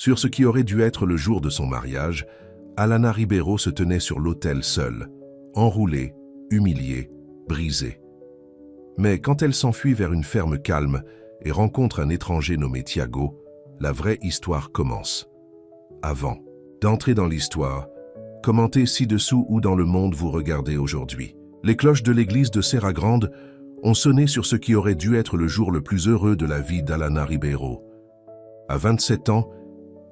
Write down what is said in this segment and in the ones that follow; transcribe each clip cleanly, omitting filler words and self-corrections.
Sur ce qui aurait dû être le jour de son mariage, Alana Ribeiro se tenait sur l'autel seule, enroulée, humiliée, brisée. Mais quand elle s'enfuit vers une ferme calme et rencontre un étranger nommé Thiago, la vraie histoire commence. Avant d'entrer dans l'histoire, commentez ci-dessous où dans le monde vous regardez aujourd'hui. Les cloches de l'église de Serra Grande ont sonné sur ce qui aurait dû être le jour le plus heureux de la vie d'Alana Ribeiro. À 27 ans,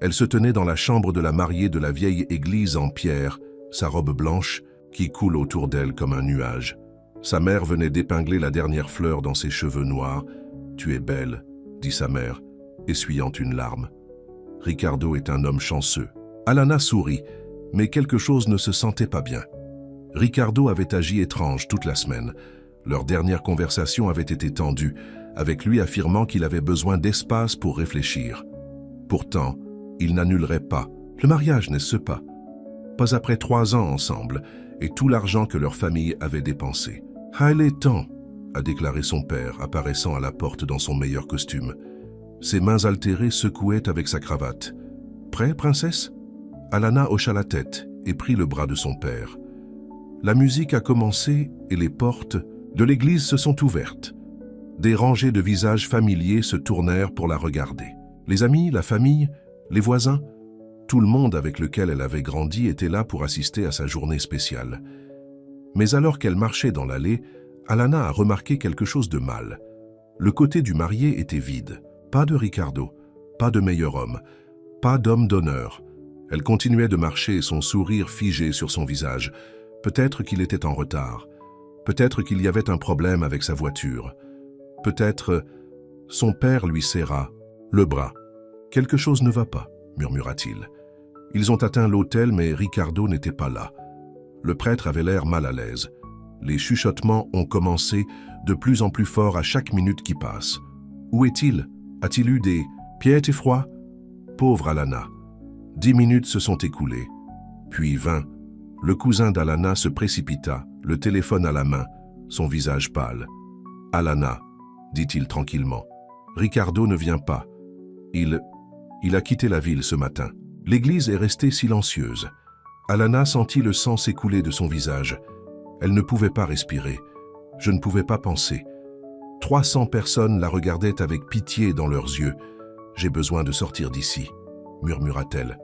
elle se tenait dans la chambre de la mariée de la vieille église en pierre, sa robe blanche qui coule autour d'elle comme un nuage. Sa mère venait d'épingler la dernière fleur dans ses cheveux noirs. « Tu es belle », dit sa mère, essuyant une larme. Ricardo est un homme chanceux. Alana sourit, mais quelque chose ne se sentait pas bien. Ricardo avait agi étrange toute la semaine. Leur dernière conversation avait été tendue, avec lui affirmant qu'il avait besoin d'espace pour réfléchir. Pourtant, il n'annulerait pas. Le mariage, n'est-ce pas? Pas après 3 ans ensemble, et tout l'argent que leur famille avait dépensé. « Ah, il est temps », a déclaré son père, apparaissant à la porte dans son meilleur costume. Ses mains altérées secouaient avec sa cravate. « Prêt, princesse ?» Alana hocha la tête et prit le bras de son père. La musique a commencé et les portes de l'église se sont ouvertes. Des rangées de visages familiers se tournèrent pour la regarder. Les amis, la famille, les voisins, tout le monde avec lequel elle avait grandi était là pour assister à sa journée spéciale. Mais alors qu'elle marchait dans l'allée, Alana a remarqué quelque chose de mal. Le côté du marié était vide. Pas de Ricardo, pas de meilleur homme, pas d'homme d'honneur. Elle continuait de marcher, son sourire figé sur son visage. Peut-être qu'il était en retard. Peut-être qu'il y avait un problème avec sa voiture. Peut-être son père lui serra le bras. « Quelque chose ne va pas », murmura-t-il. Ils ont atteint l'autel, mais Ricardo n'était pas là. Le prêtre avait l'air mal à l'aise. Les chuchotements ont commencé de plus en plus fort à chaque minute qui passe. Où est-il? A-t-il eu des pieds et froid? Pauvre Alana. 10 minutes se sont écoulées. Puis 20. Le cousin d'Alana se précipita, le téléphone à la main, son visage pâle. « Alana », dit-il tranquillement, « Ricardo ne vient pas. Il a quitté la ville ce matin. » L'église est restée silencieuse. Alana sentit le sang s'écouler de son visage. Elle ne pouvait pas respirer. Je ne pouvais pas penser. 300 personnes la regardaient avec pitié dans leurs yeux. « J'ai besoin de sortir d'ici », murmura-t-elle.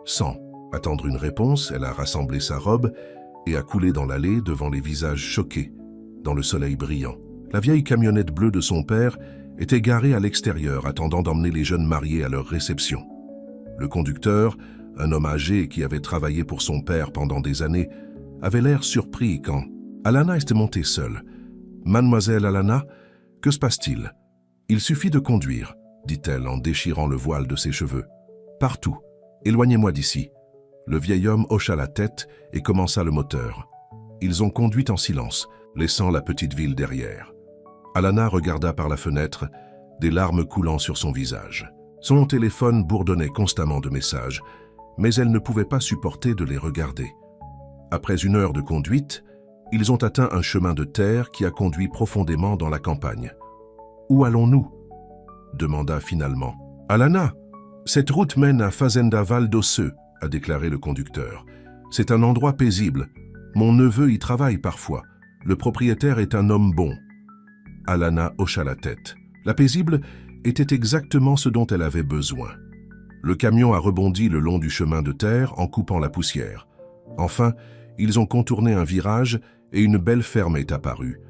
Sans attendre une réponse, elle a rassemblé sa robe et a coulé dans l'allée devant les visages choqués, dans le soleil brillant. La vieille camionnette bleue de son père était garée à l'extérieur, attendant d'emmener les jeunes mariés à leur réception. Le conducteur, un homme âgé qui avait travaillé pour son père pendant des années, avait l'air surpris quand Alana était montée seule. « Mademoiselle Alana, que se passe-t-il ?»« Il suffit de conduire, » dit-elle en déchirant le voile de ses cheveux. « Partout. Éloignez-moi d'ici. » Le vieil homme hocha la tête et commença le moteur. Ils ont conduit en silence, laissant la petite ville derrière. Alana regarda par la fenêtre, des larmes coulant sur son visage. Son téléphone bourdonnait constamment de messages, mais elle ne pouvait pas supporter de les regarder. Après 1 heure de conduite, ils ont atteint un chemin de terre qui a conduit profondément dans la campagne. « Où allons-nous » demanda finalement. « Alana, cette route mène à Fazenda Val d'Osseux, » a déclaré le conducteur. « C'est un endroit paisible. Mon neveu y travaille parfois. Le propriétaire est un homme bon. » Alana hocha la tête. La paisible était exactement ce dont elle avait besoin. Le camion a rebondi le long du chemin de terre en coupant la poussière. Enfin, ils ont contourné un virage et une belle ferme est apparue.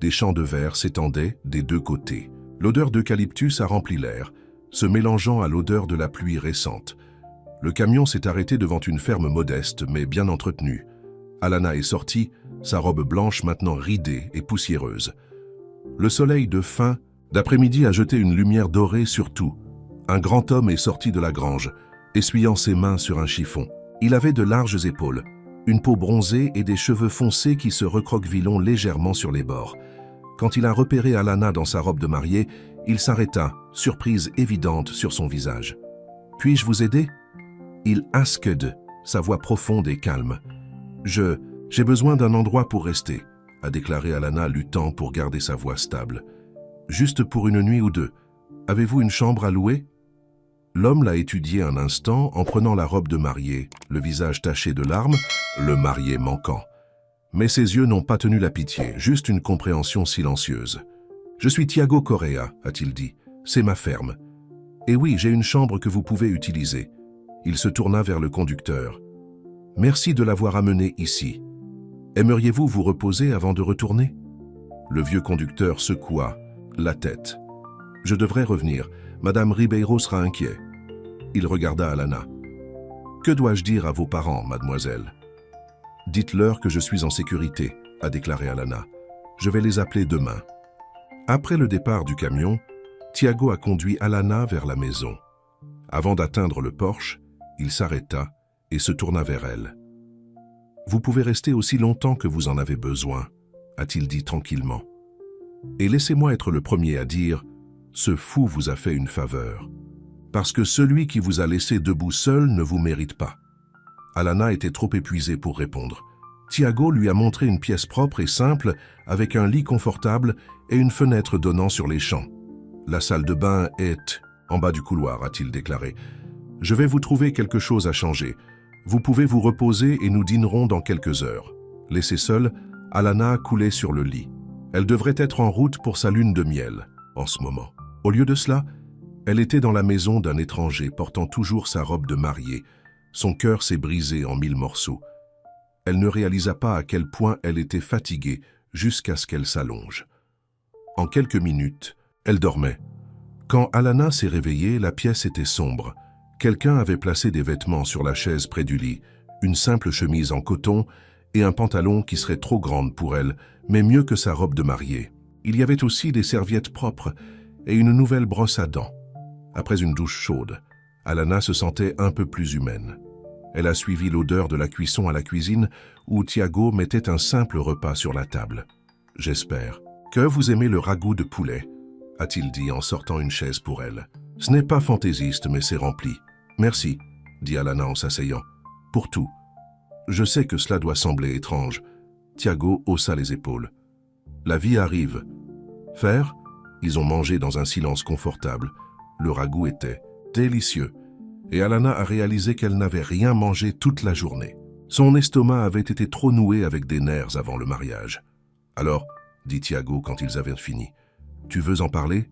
Des champs de verre s'étendaient des 2 côtés. L'odeur d'eucalyptus a rempli l'air, se mélangeant à l'odeur de la pluie récente. Le camion s'est arrêté devant une ferme modeste, mais bien entretenue. Alana est sortie, sa robe blanche maintenant ridée et poussiéreuse. Le soleil de fin d'après-midi a jeté une lumière dorée sur tout. Un grand homme est sorti de la grange, essuyant ses mains sur un chiffon. Il avait de larges épaules, une peau bronzée et des cheveux foncés qui se recroquevillent légèrement sur les bords. Quand il a repéré Alana dans sa robe de mariée, il s'arrêta, surprise évidente sur son visage. « Puis-je vous aider ?» Il asquede, sa voix profonde et calme. « J'ai besoin d'un endroit pour rester », a déclaré Alana, luttant pour garder sa voix stable. « Juste pour 1 nuit ou 2. Avez-vous une chambre à louer ?» L'homme l'a étudié un instant en prenant la robe de mariée, le visage taché de larmes, le marié manquant. Mais ses yeux n'ont pas tenu la pitié, juste une compréhension silencieuse. « Je suis Tiago Correa », a-t-il dit. « C'est ma ferme. Et oui, j'ai une chambre que vous pouvez utiliser. » Il se tourna vers le conducteur. « Merci de l'avoir amené ici. Aimeriez-vous vous reposer avant de retourner ?» Le vieux conducteur secoua la tête. « Je devrais revenir. Madame Ribeiro sera inquiet. » Il regarda Alana. « Que dois-je dire à vos parents, mademoiselle ?»« Dites-leur que je suis en sécurité, » a déclaré Alana. « Je vais les appeler demain. » Après le départ du camion, Tiago a conduit Alana vers la maison. Avant d'atteindre le porche, il s'arrêta et se tourna vers elle. « Vous pouvez rester aussi longtemps que vous en avez besoin, » a-t-il dit tranquillement. « Et laissez-moi être le premier à dire, ce fou vous a fait une faveur. Parce que celui qui vous a laissé debout seul ne vous mérite pas. » Alana était trop épuisée pour répondre. Tiago lui a montré une pièce propre et simple, avec un lit confortable et une fenêtre donnant sur les champs. « La salle de bain est en bas du couloir, » a-t-il déclaré. « Je vais vous trouver quelque chose à changer. Vous pouvez vous reposer et nous dînerons dans quelques heures. » Laissée seule, Alana coulait sur le lit. Elle devrait être en route pour sa lune de miel, en ce moment. Au lieu de cela, elle était dans la maison d'un étranger portant toujours sa robe de mariée. Son cœur s'est brisé en 1000 morceaux. Elle ne réalisa pas à quel point elle était fatiguée jusqu'à ce qu'elle s'allonge. En quelques minutes, elle dormait. Quand Alana s'est réveillée, la pièce était sombre. Quelqu'un avait placé des vêtements sur la chaise près du lit, une simple chemise en coton et un pantalon qui serait trop grande pour elle, mais mieux que sa robe de mariée. Il y avait aussi des serviettes propres et une nouvelle brosse à dents. Après une douche chaude, Alana se sentait un peu plus humaine. Elle a suivi l'odeur de la cuisson à la cuisine où Tiago mettait un simple repas sur la table. « J'espère que vous aimez le ragoût de poulet », a-t-il dit en sortant une chaise pour elle. « Ce n'est pas fantaisiste, mais c'est rempli. »« Merci », dit Alana en s'asseyant. « Pour tout. Je sais que cela doit sembler étrange. » Tiago haussa les épaules. « La vie arrive. » Faire ? Ils ont mangé dans un silence confortable. Le ragoût était délicieux. Et Alana a réalisé qu'elle n'avait rien mangé toute la journée. Son estomac avait été trop noué avec des nerfs avant le mariage. « Alors, » dit Tiago quand ils avaient fini, « tu veux en parler ?»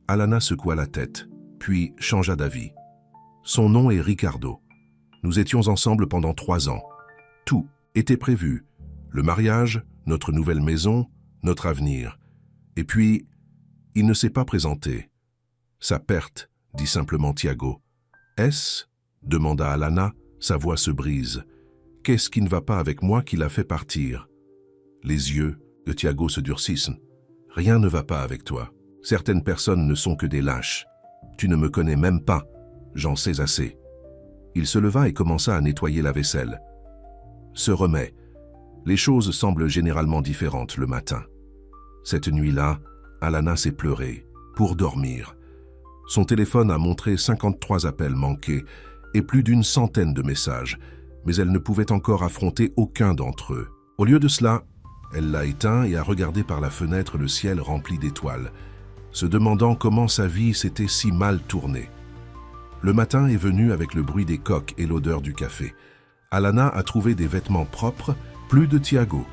Alana secoua la tête, puis changea d'avis. « Son nom est Ricardo. Nous étions ensemble pendant 3 ans. Tout était prévu. Le mariage, notre nouvelle maison, notre avenir. Et puis, il ne s'est pas présenté. »« Sa perte, » dit simplement Tiago. « Est-ce » demanda Alana, sa voix se brise. « Qu'est-ce qui ne va pas avec moi qui l'a fait partir ?» Les yeux de Tiago se durcissent. « Rien ne va pas avec toi. Certaines personnes ne sont que des lâches. Tu ne me connais même pas. J'en sais assez. » Il se leva et commença à nettoyer la vaisselle. Se remet. Les choses semblent généralement différentes le matin. Cette nuit-là, Alana s'est pleurée, pour dormir. Son téléphone a montré 53 appels manqués et plus d'une centaine de messages, mais elle ne pouvait encore affronter aucun d'entre eux. Au lieu de cela, elle l'a éteint et a regardé par la fenêtre le ciel rempli d'étoiles, se demandant comment sa vie s'était si mal tournée. Le matin est venu avec le bruit des coqs et l'odeur du café. Alana a trouvé des vêtements propres, plus de Tiago,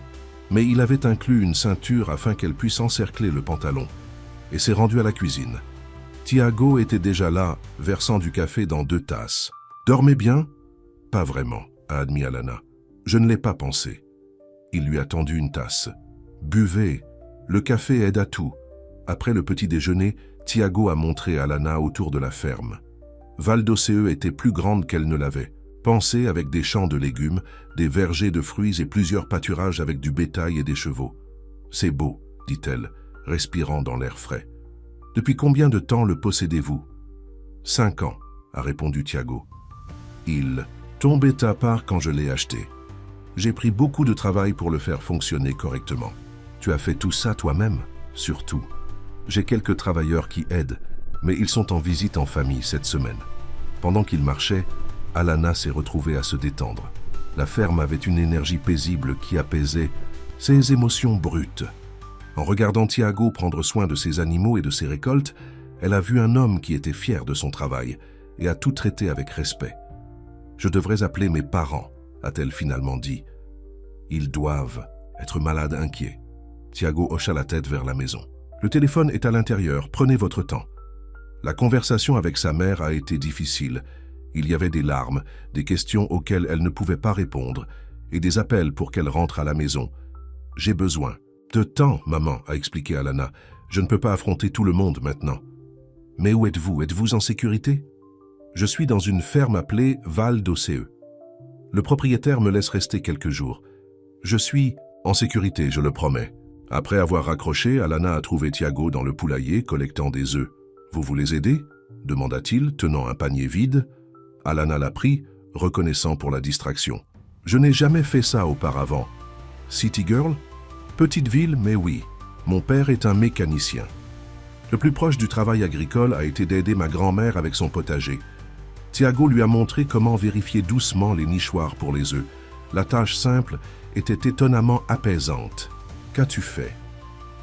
mais il avait inclus une ceinture afin qu'elle puisse encercler le pantalon, et s'est rendue à la cuisine. Tiago était déjà là, versant du café dans 2 tasses. « Dormez bien ?»« Pas vraiment, » a admis Alana. « Je ne l'ai pas pensé. » Il lui a tendu une tasse. « Buvez, le café aide à tout. » Après le petit déjeuner, Tiago a montré Alana autour de la ferme. Val d'Océeux était plus grande qu'elle ne l'avait. Pensée avec des champs de légumes, des vergers de fruits et plusieurs pâturages avec du bétail et des chevaux. « C'est beau, » dit-elle, respirant dans l'air frais. « Depuis combien de temps le possédez-vous ?»« 5 ans, » a répondu Tiago. « Il tombait à part quand je l'ai acheté. J'ai pris beaucoup de travail pour le faire fonctionner correctement. Tu as fait tout ça toi-même, surtout. J'ai quelques travailleurs qui aident, mais ils sont en visite en famille cette semaine. » Pendant qu'il marchait, Alana s'est retrouvée à se détendre. La ferme avait une énergie paisible qui apaisait ses émotions brutes. En regardant Tiago prendre soin de ses animaux et de ses récoltes, elle a vu un homme qui était fier de son travail, et à tout traiter avec respect. Je devrais appeler mes parents, a-t-elle finalement dit. Ils doivent être malades inquiets. Tiago hocha la tête vers la maison. Le téléphone est à l'intérieur, prenez votre temps. La conversation avec sa mère a été difficile. Il y avait des larmes, des questions auxquelles elle ne pouvait pas répondre, et des appels pour qu'elle rentre à la maison. J'ai besoin de temps, maman, a expliqué Alana. Je ne peux pas affronter tout le monde maintenant. Mais où êtes-vous? Êtes-vous en sécurité? Je suis dans une ferme appelée Val d'Océeux. Le propriétaire me laisse rester quelques jours. Je suis en sécurité, je le promets. Après avoir raccroché, Alana a trouvé Tiago dans le poulailler collectant des œufs. Vous voulez aider? Demanda-t-il, tenant un panier vide. Alana l'a pris, reconnaissant pour la distraction. Je n'ai jamais fait ça auparavant. City Girl? Petite ville, mais oui. Mon père est un mécanicien. Le plus proche du travail agricole a été d'aider ma grand-mère avec son potager. Tiago lui a montré comment vérifier doucement les nichoirs pour les œufs. La tâche simple était étonnamment apaisante. Qu'as-tu fait?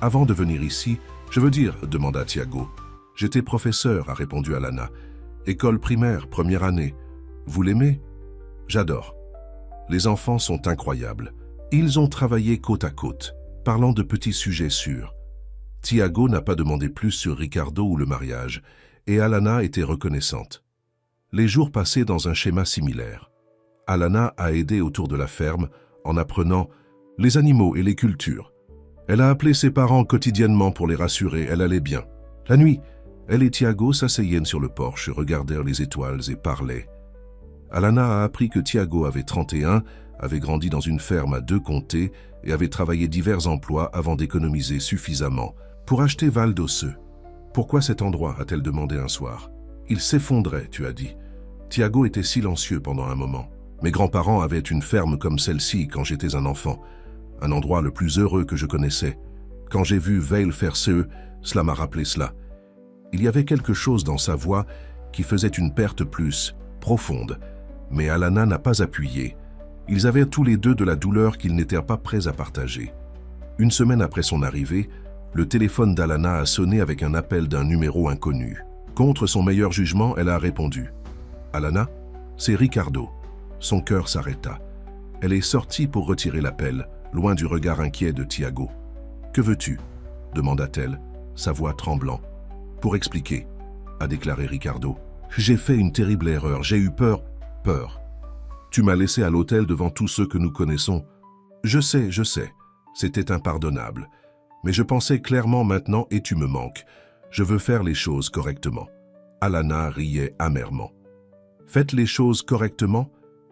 Avant de venir ici, je veux dire, demanda Tiago. J'étais professeur, a répondu Alana. École primaire, première année. Vous l'aimez? J'adore. Les enfants sont incroyables. Ils ont travaillé côte à côte, parlant de petits sujets sûrs. Tiago n'a pas demandé plus sur Ricardo ou le mariage, et Alana était reconnaissante. Les jours passaient dans un schéma similaire. Alana a aidé autour de la ferme en apprenant les animaux et les cultures. Elle a appelé ses parents quotidiennement pour les rassurer, elle allait bien. La nuit, elle et Tiago s'asseyaient sur le porche, regardèrent les étoiles et parlaient. Alana a appris que Tiago avait 31, avait grandi dans une ferme à 2 comtés et avait travaillé divers emplois avant d'économiser suffisamment pour acheter Val d'Océeux. « Pourquoi cet endroit ?» a-t-elle demandé un soir. « Il s'effondrait, tu as dit. » Tiago était silencieux pendant un moment. « Mes grands-parents avaient une ferme comme celle-ci quand j'étais un enfant. Un endroit le plus heureux que je connaissais. Quand j'ai vu Veil faire ce, cela m'a rappelé cela. » Il y avait quelque chose dans sa voix qui faisait une perte plus profonde. Mais Alana n'a pas appuyé. Ils avaient tous les deux de la douleur qu'ils n'étaient pas prêts à partager. Une semaine après son arrivée, le téléphone d'Alana a sonné avec un appel d'un numéro inconnu. Contre son meilleur jugement, elle a répondu. « Alana, c'est Ricardo. » Son cœur s'arrêta. Elle est sortie pour retirer l'appel, loin du regard inquiet de Tiago. « Que veux-tu » demanda-t-elle, sa voix tremblant. « Pour expliquer » a déclaré Ricardo. « J'ai fait une terrible erreur, j'ai eu peur. » Peur. Tu m'as laissé à l'hôtel devant tous ceux que nous connaissons. Je sais, c'était impardonnable. Mais je pensais clairement maintenant et tu me manques. Je veux faire les choses correctement. Alana riait amèrement. Faites les choses correctement,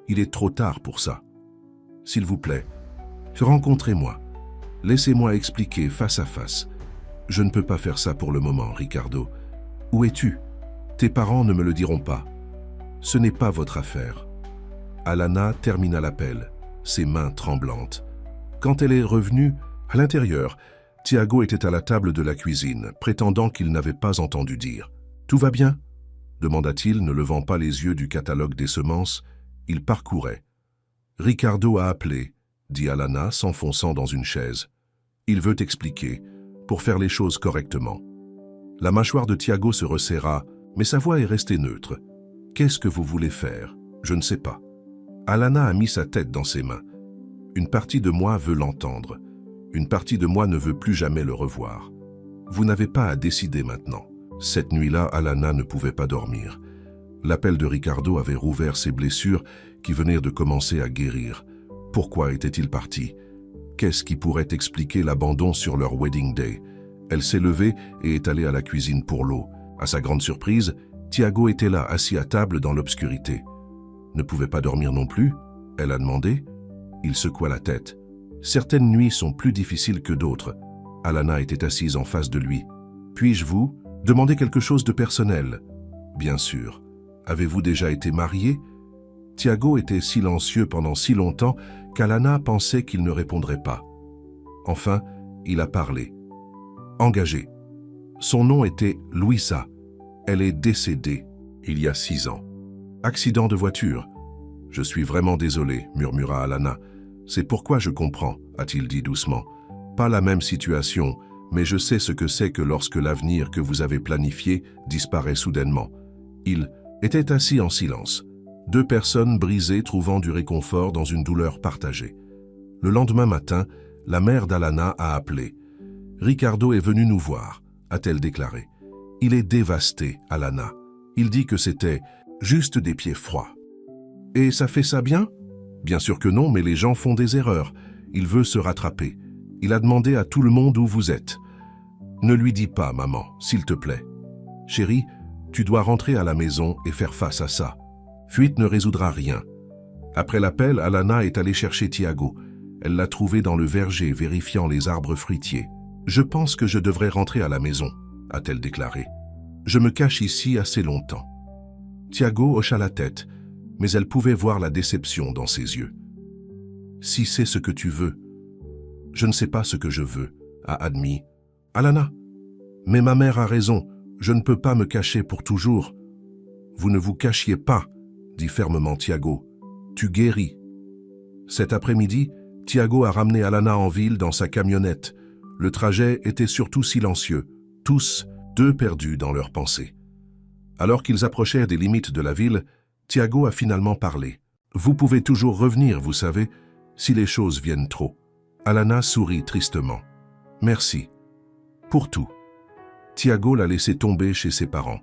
il est trop tard pour ça. S'il vous plaît, rencontrez-moi. Laissez-moi expliquer face à face. Je ne peux pas faire ça pour le moment, Ricardo. Où es-tu? Tes parents ne me le diront pas. Ce n'est pas votre affaire. Alana termina l'appel, ses mains tremblantes. Quand elle est revenue, à l'intérieur, Tiago était à la table de la cuisine, prétendant qu'il n'avait pas entendu dire. « Tout va bien ?» demanda-t-il, ne levant pas les yeux du catalogue des semences. Il parcourait. « Ricardo a appelé, » dit Alana, s'enfonçant dans une chaise. « Il veut expliquer, pour faire les choses correctement. » La mâchoire de Tiago se resserra, mais sa voix est restée neutre. « Qu'est-ce que vous voulez faire? Je ne sais pas. » Alana a mis sa tête dans ses mains. Une partie de moi veut l'entendre. Une partie de moi ne veut plus jamais le revoir. Vous n'avez pas à décider maintenant. Cette nuit-là, Alana ne pouvait pas dormir. L'appel de Ricardo avait rouvert ses blessures qui venaient de commencer à guérir. Pourquoi était-il parti? Qu'est-ce qui pourrait expliquer l'abandon sur leur wedding day? Elle s'est levée et est allée à la cuisine pour l'eau. À sa grande surprise, Tiago était là, assis à table dans l'obscurité. Ne pouvait pas dormir non plus? Elle a demandé. Il secoua la tête. Certaines nuits sont plus difficiles que d'autres. Alana était assise en face de lui. Puis-je vous demander quelque chose de personnel? Bien sûr. Avez-vous déjà été marié? Tiago était silencieux pendant si longtemps qu'Alana pensait qu'il ne répondrait pas. Enfin, il a parlé. Engagé. Son nom était Louisa. Elle est décédée il y a 6 ans. Accident de voiture. Je suis vraiment désolé, murmura Alana. C'est pourquoi je comprends, a-t-il dit doucement. Pas la même situation, mais je sais ce que c'est que lorsque l'avenir que vous avez planifié disparaît soudainement. Il étaient assis en silence, deux personnes brisées trouvant du réconfort dans une douleur partagée. Le lendemain matin, la mère d'Alana a appelé. « Ricardo est venu nous voir », a-t-elle déclaré. « Il est dévasté, Alana. Il dit que c'était juste des pieds froids. » « Et ça fait ça bien ? » Bien sûr que non, mais les gens font des erreurs. Il veut se rattraper. Il a demandé à tout le monde où vous êtes. « Ne lui dis pas, maman, s'il te plaît. Chérie, tu dois rentrer à la maison et faire face à ça. Fuite ne résoudra rien. » Après l'appel, Alana est allée chercher Tiago. Elle l'a trouvé dans le verger, vérifiant les arbres fruitiers. « Je pense que je devrais rentrer à la maison, » a-t-elle déclaré. « Je me cache ici assez longtemps. » Tiago hocha la tête, mais elle pouvait voir la déception dans ses yeux. « Si c'est ce que tu veux. »« Je ne sais pas ce que je veux, » a admis Alana. « Mais ma mère a raison, je ne peux pas me cacher pour toujours. »« Vous ne vous cachiez pas, » dit fermement Tiago. « Tu guéris. » Cet après-midi, Tiago a ramené Alana en ville dans sa camionnette. Le trajet était surtout silencieux, tous deux perdus dans leurs pensées. Alors qu'ils approchaient des limites de la ville, Tiago a finalement parlé. « Vous pouvez toujours revenir, vous savez, si les choses viennent trop. » Alana sourit tristement. « Merci. Pour tout. » Tiago l'a laissé tomber chez ses parents.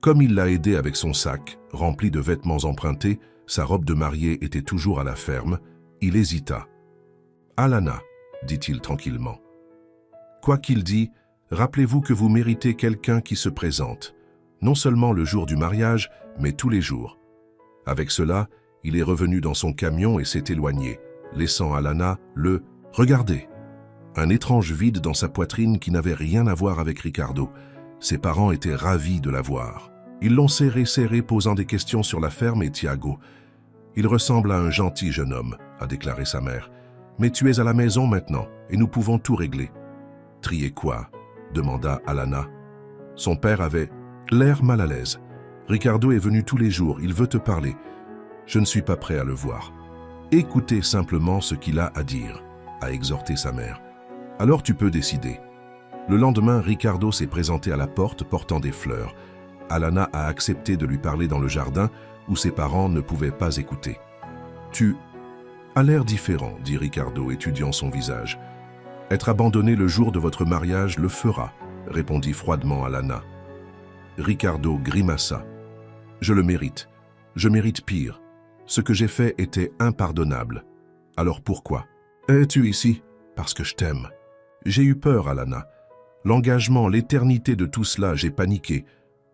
Comme il l'a aidé avec son sac, rempli de vêtements empruntés, sa robe de mariée était toujours à la ferme, il hésita. « Alana, » dit-il tranquillement. « Quoi qu'il dise, rappelez-vous que vous méritez quelqu'un qui se présente, non seulement le jour du mariage, mais tous les jours. » Avec cela, il est revenu dans son camion et s'est éloigné, laissant Alana le « regarder ». Un étrange vide dans sa poitrine qui n'avait rien à voir avec Ricardo. Ses parents étaient ravis de la voir. Ils l'ont serré, posant des questions sur la ferme et Tiago. « Il ressemble à un gentil jeune homme », a déclaré sa mère. « Mais tu es à la maison maintenant et nous pouvons tout régler. »« Trier quoi ?» demanda Alana. Son père avait l'air mal à l'aise. « Ricardo est venu tous les jours, il veut te parler. Je ne suis pas prêt à le voir. »« Écoutez simplement ce qu'il a à dire », a exhorté sa mère. « Alors tu peux décider. » Le lendemain, Ricardo s'est présenté à la porte portant des fleurs. Alana a accepté de lui parler dans le jardin où ses parents ne pouvaient pas écouter. « Tu as l'air différent, » dit Ricardo, étudiant son visage. « Être abandonné le jour de votre mariage le fera, » répondit froidement Alana. Ricardo grimaça. « Je le mérite. Je mérite pire. Ce que j'ai fait était impardonnable. Alors pourquoi ? Es-tu ici ? Parce que je t'aime. J'ai eu peur, Alana. L'engagement, l'éternité de tout cela, j'ai paniqué.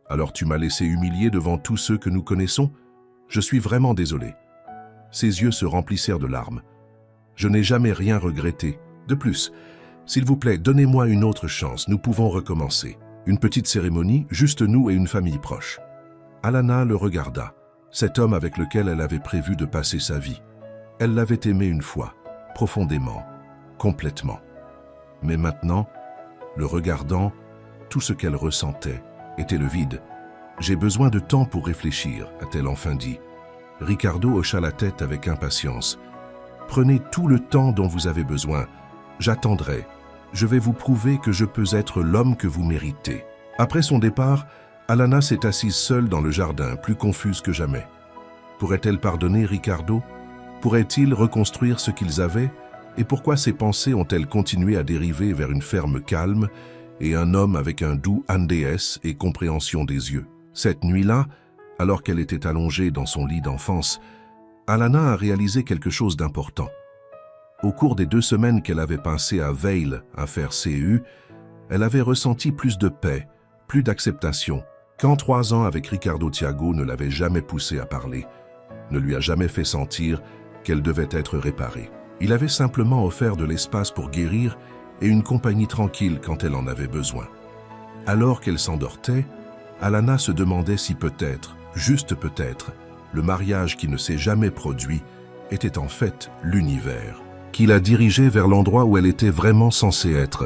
Alors tu m'as laissé humilier devant tous ceux que nous connaissons ? Je suis vraiment désolé. » Ses yeux se remplissèrent de larmes. « Je n'ai jamais rien regretté. De plus, s'il vous plaît, donnez-moi une autre chance, nous pouvons recommencer. Une petite cérémonie, juste nous et une famille proche. » Alana le regarda, cet homme avec lequel elle avait prévu de passer sa vie. Elle l'avait aimé une fois, profondément, complètement. Mais maintenant, le regardant, tout ce qu'elle ressentait était le vide. « J'ai besoin de temps pour réfléchir », a-t-elle enfin dit. Ricardo hocha la tête avec impatience. « Prenez tout le temps dont vous avez besoin. J'attendrai. Je vais vous prouver que je peux être l'homme que vous méritez. » Après son départ, Alana s'est assise seule dans le jardin, plus confuse que jamais. Pourrait-elle pardonner Ricardo? Pourrait-il reconstruire ce qu'ils avaient? Et pourquoi ses pensées ont-elles continué à dériver vers une ferme calme et un homme avec un doux handéesse et compréhension des yeux? Cette nuit-là, alors qu'elle était allongée dans son lit d'enfance, Alana a réalisé quelque chose d'important. Au cours des 2 semaines qu'elle avait passées à Veil à faire CU, elle avait ressenti plus de paix, plus d'acceptation, qu'en 3 ans avec Ricardo. Tiago ne l'avait jamais poussée à parler, ne lui a jamais fait sentir qu'elle devait être réparée. Il avait simplement offert de l'espace pour guérir et une compagnie tranquille quand elle en avait besoin. Alors qu'elle s'endortait, Alana se demandait si peut-être, juste peut-être, le mariage qui ne s'est jamais produit était en fait l'univers, qui la dirigeait vers l'endroit où elle était vraiment censée être.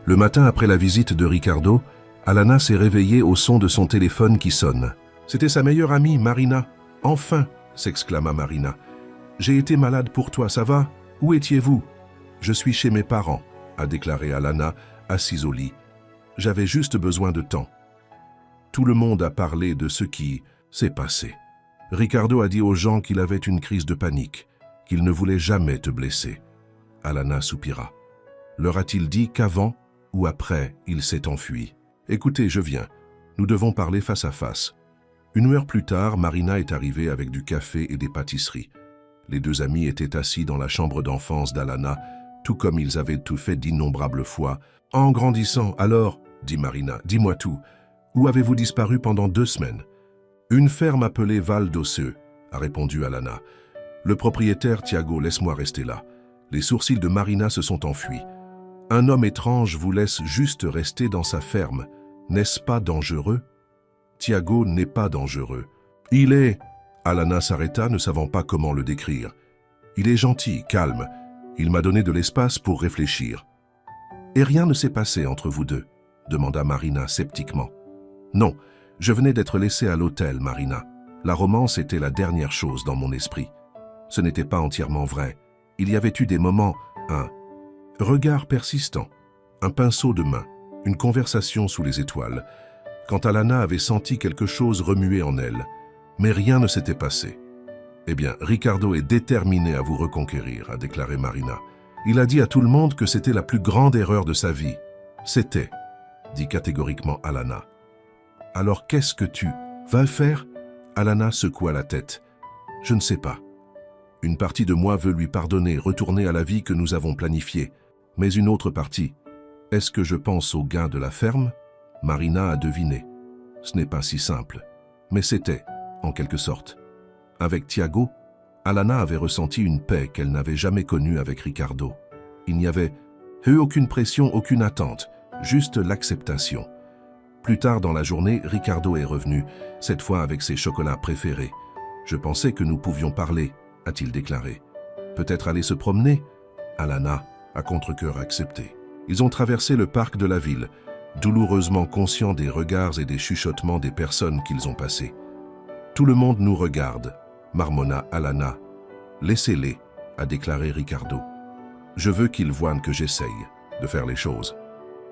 Le matin après la visite de Ricardo, Alana s'est réveillée au son de son téléphone qui sonne. C'était sa meilleure amie, Marina. « Enfin !» s'exclama Marina. « J'ai été malade pour toi, ça va? Où étiez-vous ?»« Je suis chez mes parents », a déclaré Alana, assise au lit. « J'avais juste besoin de temps. » Tout le monde a parlé de ce qui C'est passé. Ricardo a dit aux gens qu'il avait une crise de panique, qu'il ne voulait jamais te blesser. Alana soupira. Leur a-t-il dit qu'avant ou après, il s'est enfui? Écoutez, je viens. Nous devons parler face à face. 1 heure plus tard, Marina est arrivée avec du café et des pâtisseries. Les 2 amis étaient assis dans la chambre d'enfance d'Alana, tout comme ils avaient tout fait d'innombrables fois. En grandissant, alors, dit Marina, dis-moi tout. Où avez-vous disparu pendant 2 semaines? Une ferme appelée Val d'Osseux, a répondu Alana. Le propriétaire, Thiago, laisse-moi rester là. Les sourcils de Marina se sont enfuis. Un homme étrange vous laisse juste rester dans sa ferme. N'est-ce pas dangereux? Thiago n'est pas dangereux. Il est... Alana s'arrêta, ne savant pas comment le décrire. Il est gentil, calme. Il m'a donné de l'espace pour réfléchir. Et rien ne s'est passé entre vous deux, demanda Marina sceptiquement. Non, je venais d'être laissé à l'hôtel, Marina. La romance était la dernière chose dans mon esprit. Ce n'était pas entièrement vrai. Il y avait eu des moments, un regard persistant, un pinceau de main, une conversation sous les étoiles, quand Alana avait senti quelque chose remuer en elle. Mais rien ne s'était passé. Eh bien, Ricardo est déterminé à vous reconquérir, a déclaré Marina. Il a dit à tout le monde que c'était la plus grande erreur de sa vie. C'était, dit catégoriquement Alana. Alors qu'est-ce que tu vas faire? Alana secoua la tête. Je ne sais pas. Une partie de moi veut lui pardonner, retourner à la vie que nous avons planifiée. Mais une autre partie, est-ce que je pense au gain de la ferme? Marina a deviné. Ce n'est pas si simple. Mais c'était, en quelque sorte. Avec Thiago, Alana avait ressenti une paix qu'elle n'avait jamais connue avec Ricardo. Il n'y avait eu aucune pression, aucune attente, juste l'acceptation. Plus tard dans la journée, Ricardo est revenu, cette fois avec ses chocolats préférés. Je pensais que nous pouvions parler, a-t-il déclaré. Peut-être aller se promener? Alana, à contre-cœur, accepté. Ils ont traversé le parc de la ville, douloureusement conscients des regards et des chuchotements des personnes qu'ils ont passées. Tout le monde nous regarde, marmonna Alana. Laissez-les, a déclaré Ricardo. Je veux qu'ils voient que j'essaye de faire les choses.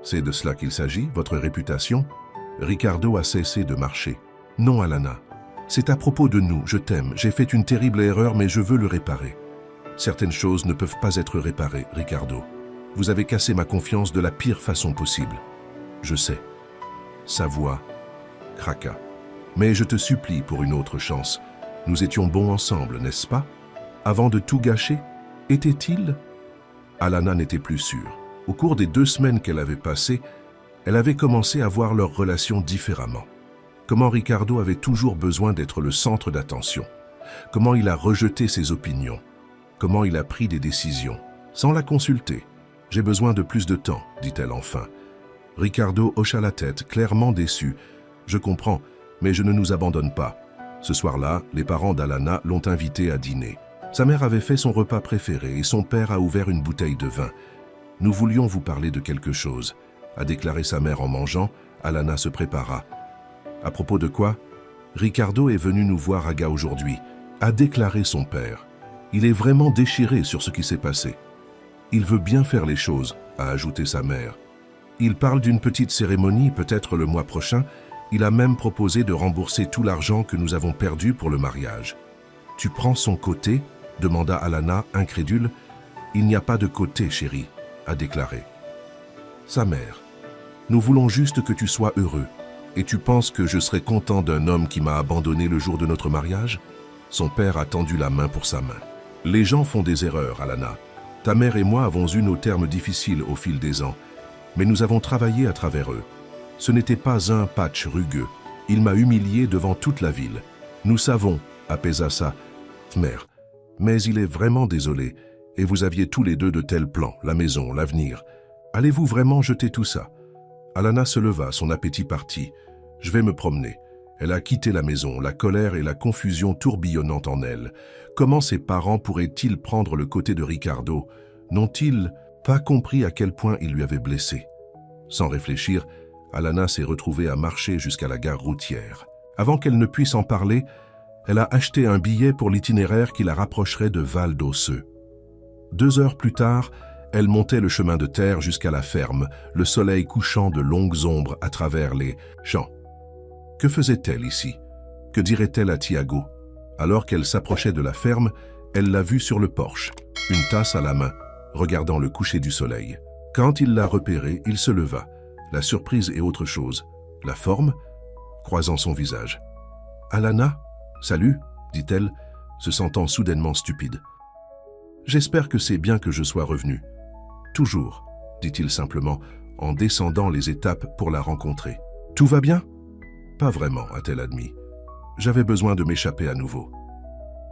C'est de cela qu'il s'agit, votre réputation? Ricardo a cessé de marcher. Non, Alana. C'est à propos de nous, je t'aime. J'ai fait une terrible erreur, mais je veux le réparer. Certaines choses ne peuvent pas être réparées, Ricardo. Vous avez cassé ma confiance de la pire façon possible. Je sais. Sa voix craqua. Mais je te supplie pour une autre chance. Nous étions bons ensemble, n'est-ce pas? Avant de tout gâcher, était-il? Alana n'était plus sûre. Au cours des 2 semaines qu'elle avait passées, elle avait commencé à voir leur relation différemment. Comment Ricardo avait toujours besoin d'être le centre d'attention. Comment il a rejeté ses opinions. Comment il a pris des décisions, sans la consulter. « J'ai besoin de plus de temps », dit-elle enfin. Ricardo hocha la tête, clairement déçu. « Je comprends, mais je ne nous abandonne pas. » Ce soir-là, les parents d'Alana l'ont invité à dîner. Sa mère avait fait son repas préféré et son père a ouvert une bouteille de vin. « Nous voulions vous parler de quelque chose », a déclaré sa mère en mangeant. Alana se prépara. « À propos de quoi ? Ricardo est venu nous voir à Ga aujourd'hui », a déclaré son père. « Il est vraiment déchiré sur ce qui s'est passé. Il veut bien faire les choses », a ajouté sa mère. « Il parle d'une petite cérémonie, peut-être le mois prochain. Il a même proposé de rembourser tout l'argent que nous avons perdu pour le mariage. »« Tu prends son côté ?» demanda Alana, incrédule. « Il n'y a pas de côté, chérie », a déclaré. Sa mère. « Nous voulons juste que tu sois heureux. Et tu penses que je serais content d'un homme qui m'a abandonné le jour de notre mariage ?» Son père a tendu la main pour sa main. « Les gens font des erreurs, Alana. Ta mère et moi avons eu nos termes difficiles au fil des ans, mais nous avons travaillé à travers eux. Ce n'était pas un patch rugueux. Il m'a humilié devant toute la ville. Nous savons, apaisa sa mère. Mais il est vraiment désolé. Et vous aviez tous les deux de tels plans, la maison, l'avenir. Allez-vous vraiment jeter tout ça ?» Alana se leva, son appétit partit. « Je vais me promener. » Elle a quitté la maison, la colère et la confusion tourbillonnant en elle. Comment ses parents pourraient-ils prendre le côté de Ricardo? N'ont-ils pas compris à quel point il lui avait blessé? Sans réfléchir, Alana s'est retrouvée à marcher jusqu'à la gare routière. Avant qu'elle ne puisse en parler, elle a acheté un billet pour l'itinéraire qui la rapprocherait de Val d'Osseux. 2 heures plus tard, elle montait le chemin de terre jusqu'à la ferme, le soleil couchant de longues ombres à travers les champs. Que faisait-elle ici? Que dirait-elle à Tiago? Alors qu'elle s'approchait de la ferme, elle l'a vu sur le porche, une tasse à la main, regardant le coucher du soleil. Quand il l'a repéré, il se leva. La surprise est autre chose. La forme, croisant son visage. « Alana, salut » dit-elle, se sentant soudainement stupide. « J'espère que c'est bien que je sois revenu. »« Toujours » dit-il simplement, en descendant les étapes pour la rencontrer. « Tout va bien ?»« Pas vraiment » a-t-elle admis. « J'avais besoin de m'échapper à nouveau. »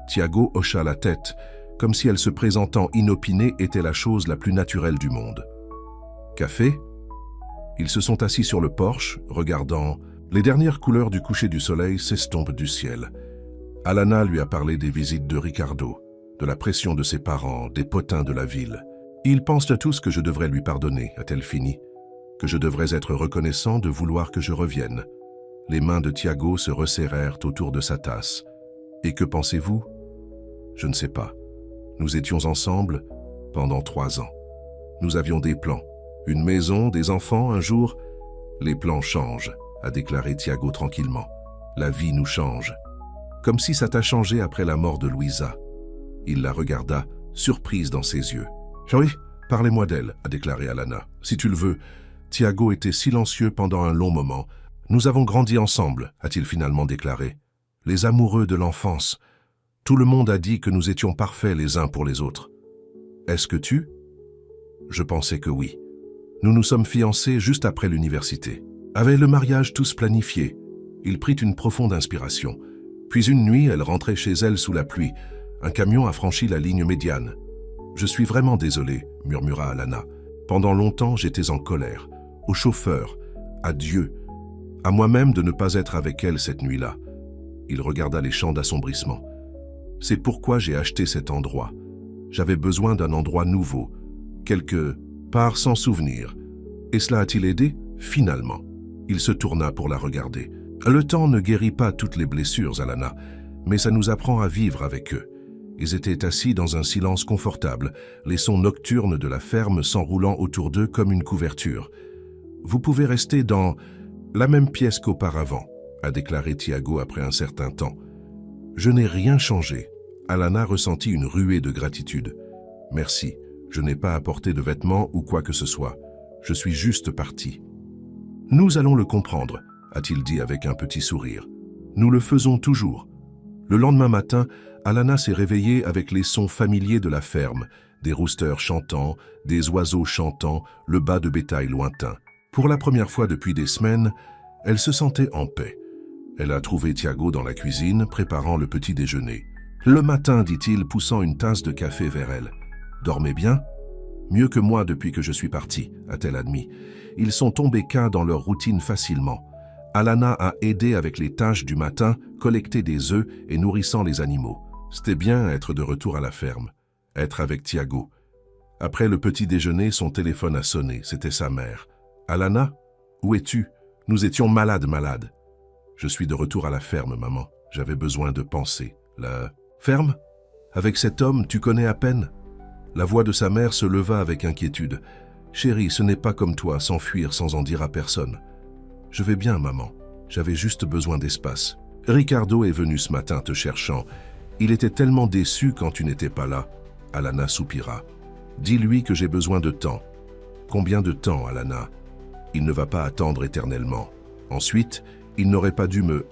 Tiago hocha la tête, comme si elle se présentant inopinée était la chose la plus naturelle du monde. « Café ?» Ils se sont assis sur le porche, regardant. Les dernières couleurs du coucher du soleil s'estompent du ciel. Alana lui a parlé des visites de Ricardo, de la pression de ses parents, des potins de la ville. « Ils pensent à tous que je devrais lui pardonner », a-t-elle fini, « que je devrais être reconnaissant de vouloir que je revienne. » Les mains de Tiago se resserrèrent autour de sa tasse. « Et que pensez-vous » ? Je ne sais pas. Nous étions ensemble pendant 3 ans. Nous avions des plans. Une maison, des enfants, un jour. Les plans changent, a déclaré Tiago tranquillement. La vie nous change. Comme si ça t'a changé après la mort de Louisa. Il la regarda, surprise dans ses yeux. Oui, parlez-moi d'elle, a déclaré Alana. Si tu le veux. Tiago était silencieux pendant un long moment. Nous avons grandi ensemble, a-t-il finalement déclaré. Les amoureux de l'enfance. Tout le monde a dit que nous étions parfaits les uns pour les autres. Est-ce que tu? Je pensais que oui. Nous nous sommes fiancés juste après l'université. Avec le mariage tous planifié, il prit une profonde inspiration. Puis une nuit, elle rentrait chez elle sous la pluie. Un camion a franchi la ligne médiane. « Je suis vraiment désolé », murmura Alana. « Pendant longtemps, j'étais en colère. Au chauffeur, à Dieu, à moi-même de ne pas être avec elle cette nuit-là. » Il regarda les champs d'assombrissement. « C'est pourquoi j'ai acheté cet endroit. J'avais besoin d'un endroit nouveau, quelque part sans souvenir. Et cela a-t-il aidé? Finalement. » Il se tourna pour la regarder. « Le temps ne guérit pas toutes les blessures, Alana, mais ça nous apprend à vivre avec eux. » Ils étaient assis dans un silence confortable, les sons nocturnes de la ferme s'enroulant autour d'eux comme une couverture. « Vous pouvez rester dans la même pièce qu'auparavant, » a déclaré Tiago après un certain temps. « Je n'ai rien changé. » Alana ressentit une ruée de gratitude. « Merci, je n'ai pas apporté de vêtements ou quoi que ce soit. Je suis juste parti. »« Nous allons le comprendre, » a-t-il dit avec un petit sourire. « Nous le faisons toujours. » Le lendemain matin, Alana s'est réveillée avec les sons familiers de la ferme, des roosters chantants, des oiseaux chantants, le bas de bétail lointain. Pour la première fois depuis des semaines, elle se sentait en paix. Elle a trouvé Tiago dans la cuisine, préparant le petit déjeuner. « Le matin, dit-il, poussant une tasse de café vers elle. « Dormez bien ?»« Mieux que moi depuis que je suis parti, a-t-elle admis. Ils sont tombés qu'un dans leur routine facilement. Alana a aidé avec les tâches du matin, collecté des œufs et nourrissant les animaux. C'était bien être de retour à la ferme, être avec Tiago. Après le petit déjeuner, son téléphone a sonné, c'était sa mère. « Alana, où es-tu? Nous étions malades. »« Je suis de retour à la ferme, maman. J'avais besoin de penser. »« La ferme? Avec cet homme, tu connais à peine ?» La voix de sa mère se leva avec inquiétude. « Chérie, ce n'est pas comme toi, s'enfuir sans en dire à personne. »« Je vais bien, maman. J'avais juste besoin d'espace. Ricardo est venu ce matin te cherchant. Il était tellement déçu quand tu n'étais pas là. » Alana soupira. « Dis-lui que j'ai besoin de temps. »« Combien de temps, Alana ? Il ne va pas attendre éternellement. Ensuite, il n'aurait pas dû me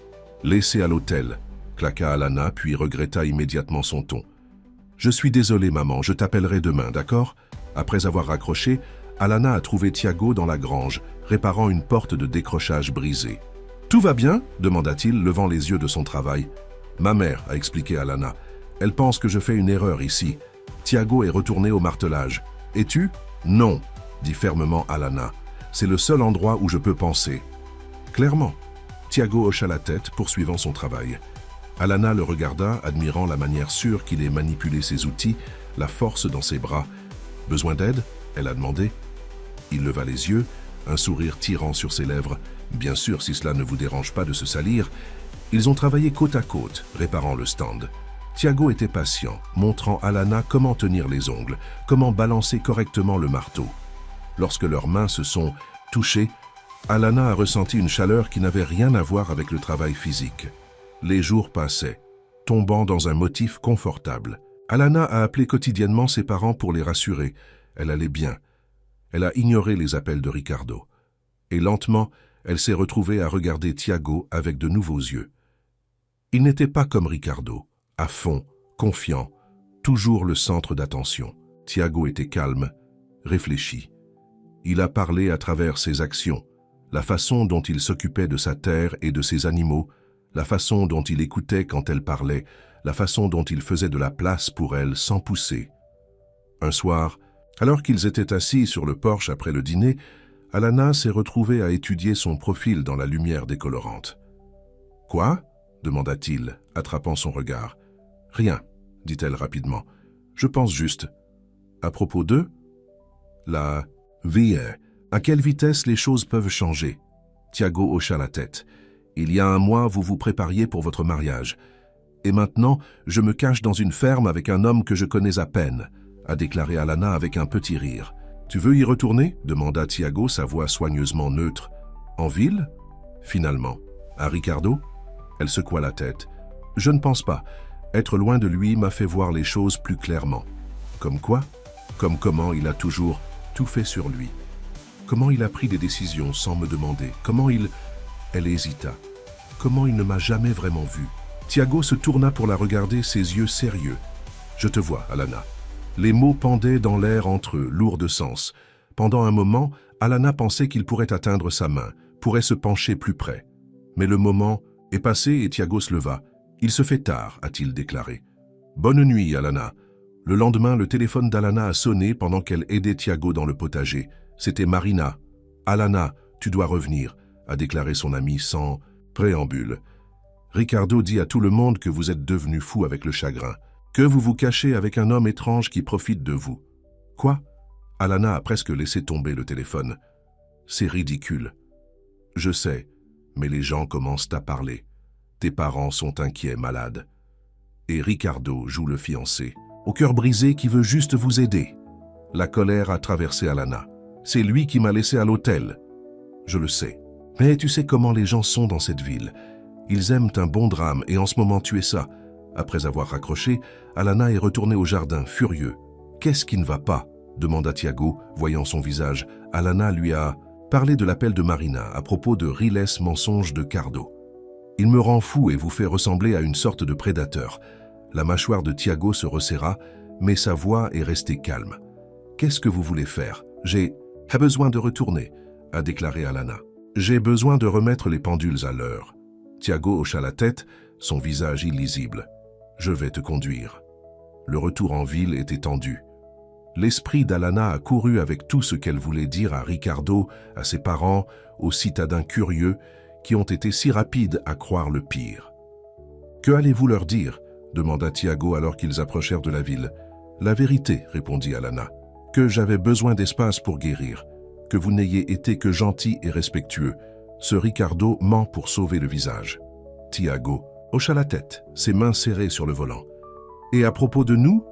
laisser à l'hôtel. » claqua Alana, puis regretta immédiatement son ton. « Je suis désolé, maman, je t'appellerai demain, d'accord ?» Après avoir raccroché, Alana a trouvé Tiago dans la grange, réparant une porte de décrochage brisée. « Tout va bien ?» demanda-t-il, levant les yeux de son travail. « Ma mère, » a expliqué Alana. « Elle pense que je fais une erreur ici. Tiago est retourné au martelage. Et tu ? » « Non, » dit fermement Alana. « C'est le seul endroit où je peux penser. » Clairement. Tiago hocha la tête, poursuivant son travail. Alana le regarda, admirant la manière sûre qu'il ait manipulé ses outils, la force dans ses bras. « Besoin d'aide ?» elle a demandé. Il leva les yeux, un sourire tirant sur ses lèvres. Bien sûr, si cela ne vous dérange pas de se salir. Ils ont travaillé côte à côte, réparant le stand. Tiago était patient, montrant Alana comment tenir les ongles, comment balancer correctement le marteau. Lorsque leurs mains se sont touchées, Alana a ressenti une chaleur qui n'avait rien à voir avec le travail physique. Les jours passaient, tombant dans un motif confortable. Alana a appelé quotidiennement ses parents pour les rassurer. Elle allait bien. Elle a ignoré les appels de Ricardo. Et lentement, elle s'est retrouvée à regarder Tiago avec de nouveaux yeux. Il n'était pas comme Ricardo, à fond, confiant, toujours le centre d'attention. Tiago était calme, réfléchi. Il a parlé à travers ses actions, la façon dont il s'occupait de sa terre et de ses animaux, la façon dont il écoutait quand elle parlait, la façon dont il faisait de la place pour elle sans pousser. Un soir, alors qu'ils étaient assis sur le porche après le dîner, Alana s'est retrouvée à étudier son profil dans la lumière décolorante. « Quoi ?» demanda-t-il, attrapant son regard. « Rien, dit-elle rapidement. Je pense juste. À propos de la vie, à quelle vitesse les choses peuvent changer ?» Tiago hocha la tête. « Il y a un mois, vous vous prépariez pour votre mariage. Et maintenant, je me cache dans une ferme avec un homme que je connais à peine, » a déclaré Alana avec un petit rire. « Tu veux y retourner ?» demanda Tiago, sa voix soigneusement neutre. « En ville ?» Finalement. « À Ricardo ?» Elle secoua la tête. « Je ne pense pas. Être loin de lui m'a fait voir les choses plus clairement. » Comme quoi ? Comme comment il a toujours tout fait sur lui. Comment il a pris des décisions sans me demander. Comment il... Elle hésita. Comment il ne m'a jamais vraiment vu. Tiago se tourna pour la regarder, ses yeux sérieux. « Je te vois, Alana. » Les mots pendaient dans l'air entre eux, lourds de sens. Pendant un moment, Alana pensait qu'il pourrait atteindre sa main, pourrait se pencher plus près. Mais le moment est passé et Tiago se leva. « Il se fait tard, a-t-il déclaré. « Bonne nuit, Alana. » Le lendemain, le téléphone d'Alana a sonné pendant qu'elle aidait Tiago dans le potager. C'était Marina. « Alana, tu dois revenir, » a déclaré son ami sans préambule. « Ricardo dit à tout le monde que vous êtes devenu fou avec le chagrin, que vous vous cachez avec un homme étrange qui profite de vous. » Quoi ? Alana a presque laissé tomber le téléphone. « C'est ridicule. »« Je sais, mais les gens commencent à parler. Tes parents sont inquiets, malades. Et Ricardo joue le fiancé, au cœur brisé qui veut juste vous aider. » La colère a traversé Alana. « C'est lui qui m'a laissé à l'hôtel. » « Je le sais. Mais tu sais comment les gens sont dans cette ville. Ils aiment un bon drame et en ce moment tu es ça. » Après avoir raccroché, Alana est retournée au jardin, furieux. « Qu'est-ce qui ne va pas ?» demanda Tiago, voyant son visage. Alana lui a parlé de l'appel de Marina à propos de Riles mensonge de Cardo. « Il me rend fou et vous fait ressembler à une sorte de prédateur. » La mâchoire de Tiago se resserra, mais sa voix est restée calme. « Qu'est-ce que vous voulez faire ? J'ai besoin de retourner, » a déclaré Alana. « J'ai besoin de remettre les pendules à l'heure. » Tiago hocha la tête, son visage illisible. « Je vais te conduire. » Le retour en ville était tendu. L'esprit d'Alana a couru avec tout ce qu'elle voulait dire à Ricardo, à ses parents, aux citadins curieux qui ont été si rapides à croire le pire. « Que allez-vous leur dire ?» demanda Tiago alors qu'ils approchèrent de la ville. « La vérité, répondit Alana, que j'avais besoin d'espace pour guérir, que vous n'ayez été que gentil et respectueux. Ce Ricardo ment pour sauver le visage. » Tiago hocha la tête, ses mains serrées sur le volant. « Et à propos de nous ?»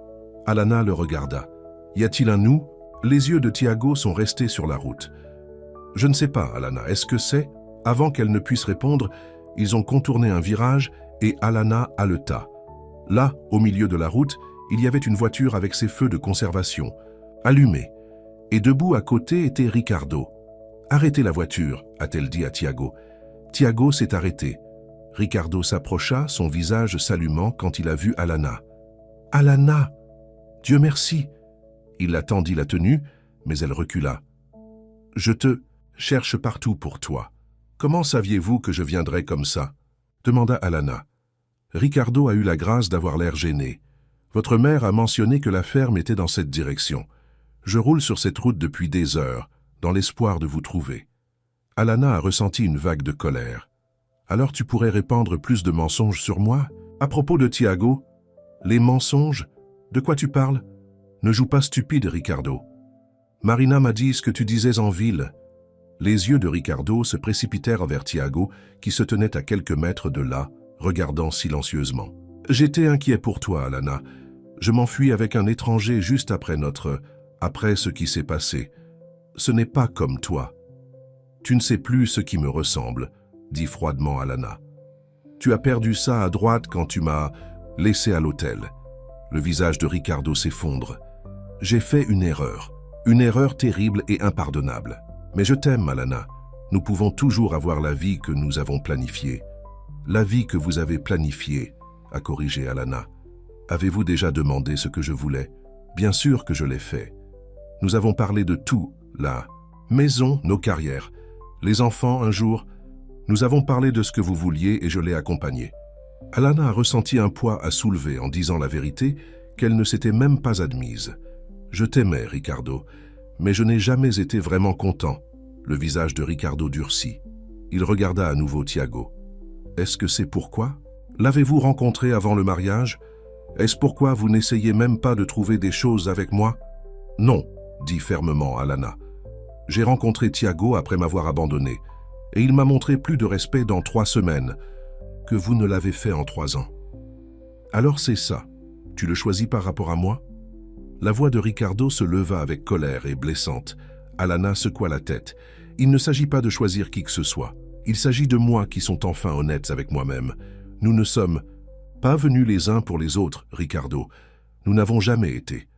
Alana le regarda. « Y a-t-il un nous ?» Les yeux de Tiago sont restés sur la route. « Je ne sais pas, Alana, est-ce que c'est ?» Avant qu'elle ne puisse répondre, ils ont contourné un virage et Alana haleta. Là, au milieu de la route, il y avait une voiture avec ses feux de conservation, allumés. Et debout à côté était Ricardo. « Arrêtez la voiture », a-t-elle dit à Tiago. Tiago s'est arrêté. Ricardo s'approcha, son visage s'allumant quand il a vu Alana. « Alana ! Dieu merci !» Il la tendit la tenue, mais elle recula. « Je te cherche partout pour toi. Comment saviez-vous que je viendrais comme ça ?» demanda Alana. Ricardo a eu la grâce d'avoir l'air gêné. « Votre mère a mentionné que la ferme était dans cette direction. Je roule sur cette route depuis des heures, dans l'espoir de vous trouver. » Alana a ressenti une vague de colère. « Alors tu pourrais répandre plus de mensonges sur moi ? À propos de Tiago, les mensonges ? De quoi tu parles ? Ne joue pas stupide, Ricardo. Marina m'a dit ce que tu disais en ville. » Les yeux de Ricardo se précipitèrent vers Tiago, qui se tenait à quelques mètres de là, regardant silencieusement. « J'étais inquiet pour toi, Alana. Je m'enfuis avec un étranger juste après ce qui s'est passé. Ce n'est pas comme toi. Tu ne sais plus ce qui me ressemble, » dit froidement Alana. Tu as perdu ça à droite quand tu m'as laissé à l'hôtel. Le visage de Ricardo s'effondre. J'ai fait une erreur terrible et impardonnable. Mais je t'aime, Alana. Nous pouvons toujours avoir la vie que nous avons planifiée. La vie que vous avez planifiée, a corrigé Alana. Avez-vous déjà demandé ce que je voulais? Bien sûr que je l'ai fait. Nous avons parlé de tout, la maison, nos carrières, les enfants un jour. Nous avons parlé de ce que vous vouliez et je l'ai accompagné. Alana a ressenti un poids à soulever en disant la vérité qu'elle ne s'était même pas admise. Je t'aimais, Ricardo, mais je n'ai jamais été vraiment content. Le visage de Ricardo durcit. Il regarda à nouveau Tiago. Est-ce que c'est pourquoi? L'avez-vous rencontré avant le mariage? Est-ce pourquoi vous n'essayez même pas de trouver des choses avec moi? Non, dit fermement Alana. J'ai rencontré Tiago après m'avoir abandonné, et il m'a montré plus de respect dans 3 semaines que vous ne l'avez fait en 3 ans. Alors c'est ça, tu le choisis par rapport à moi? La voix de Ricardo se leva avec colère et blessante. Alana secoua la tête. Il ne s'agit pas de choisir qui que ce soit. Il s'agit de moi qui sont enfin honnêtes avec moi-même. Nous ne sommes pas venus les uns pour les autres, Ricardo. Nous n'avons jamais été.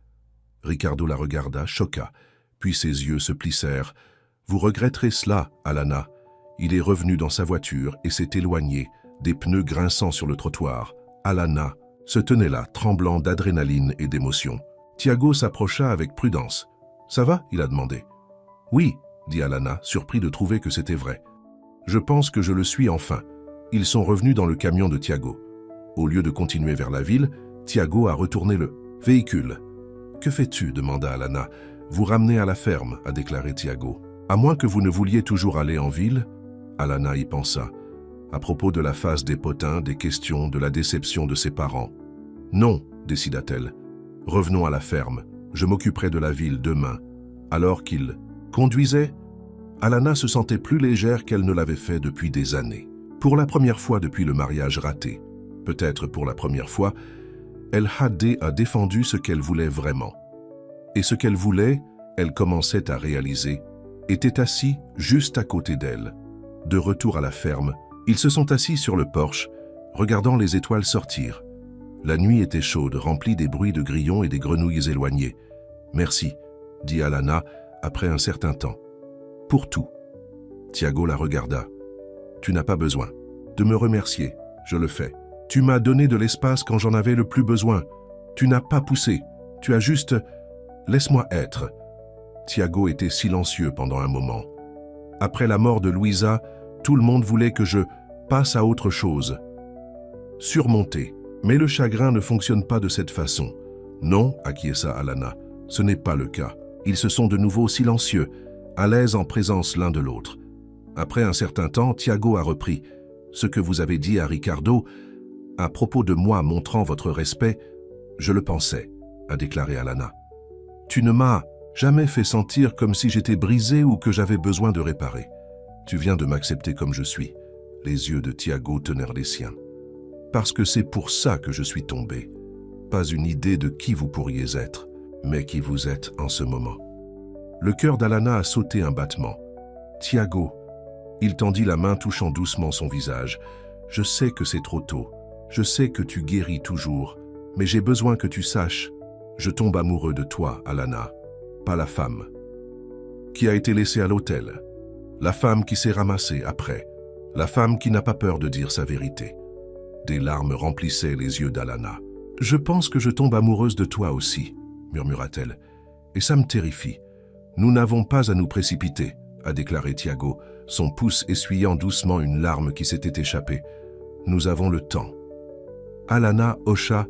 Ricardo la regarda, choqua, puis ses yeux se plissèrent. Vous regretterez cela, Alana. Il est revenu dans sa voiture et s'est éloigné, des pneus grinçant sur le trottoir. Alana se tenait là, tremblant d'adrénaline et d'émotion. Tiago s'approcha avec prudence. « Ça va ?» il a demandé. « Oui », dit Alana, surpris de trouver que c'était vrai. « Je pense que je le suis enfin. » Ils sont revenus dans le camion de Tiago. Au lieu de continuer vers la ville, Tiago a retourné le véhicule. « Que fais-tu » demanda Alana. « Vous ramenez à la ferme » a déclaré Tiago. « À moins que vous ne vouliez toujours aller en ville ?» Alana y pensa. À propos de la phase des potins, des questions, de la déception de ses parents. « Non » décida-t-elle. « Revenons à la ferme. Je m'occuperai de la ville demain. » Alors qu'il conduisait, Alana se sentait plus légère qu'elle ne l'avait fait depuis des années. Pour la première fois depuis le mariage raté, peut-être pour la première fois, El Haddad a défendu ce qu'elle voulait vraiment. Et ce qu'elle voulait, elle commençait à réaliser, était assis juste à côté d'elle. De retour à la ferme, ils se sont assis sur le porche, regardant les étoiles sortir. La nuit était chaude, remplie des bruits de grillons et des grenouilles éloignées. « Merci », dit Alana après un certain temps. « Pour tout. » Tiago la regarda. « Tu n'as pas besoin de me remercier, je le fais. Tu m'as donné de l'espace quand j'en avais le plus besoin. Tu n'as pas poussé, tu as juste... Laisse-moi être. » Tiago était silencieux pendant un moment. Après la mort de Louisa, tout le monde voulait que je passe à autre chose. Surmonter. Mais le chagrin ne fonctionne pas de cette façon. Non, acquiesça Alana, ce n'est pas le cas. Ils se sont de nouveau silencieux, à l'aise en présence l'un de l'autre. Après un certain temps, Tiago a repris. Ce que vous avez dit à Ricardo, à propos de moi montrant votre respect, je le pensais, a déclaré Alana. Tu ne m'as jamais fait sentir comme si j'étais brisé ou que j'avais besoin de réparer. Tu viens de m'accepter comme je suis. Les yeux de Tiago tenèrent les siens. Parce que c'est pour ça que je suis tombé. Pas une idée de qui vous pourriez être, mais qui vous êtes en ce moment. Le cœur d'Alana a sauté un battement. Tiago, il tendit la main touchant doucement son visage. Je sais que c'est trop tôt. Je sais que tu guéris toujours. Mais j'ai besoin que tu saches. Je tombe amoureux de toi, Alana. Pas la femme qui a été laissée à l'hôtel. La femme qui s'est ramassée après. La femme qui n'a pas peur de dire sa vérité. Des larmes remplissaient les yeux d'Alana. « Je pense que je tombe amoureuse de toi aussi, » murmura-t-elle. « Et ça me terrifie. Nous n'avons pas à nous précipiter, » a déclaré Tiago, son pouce essuyant doucement une larme qui s'était échappée. « Nous avons le temps. » Alana hocha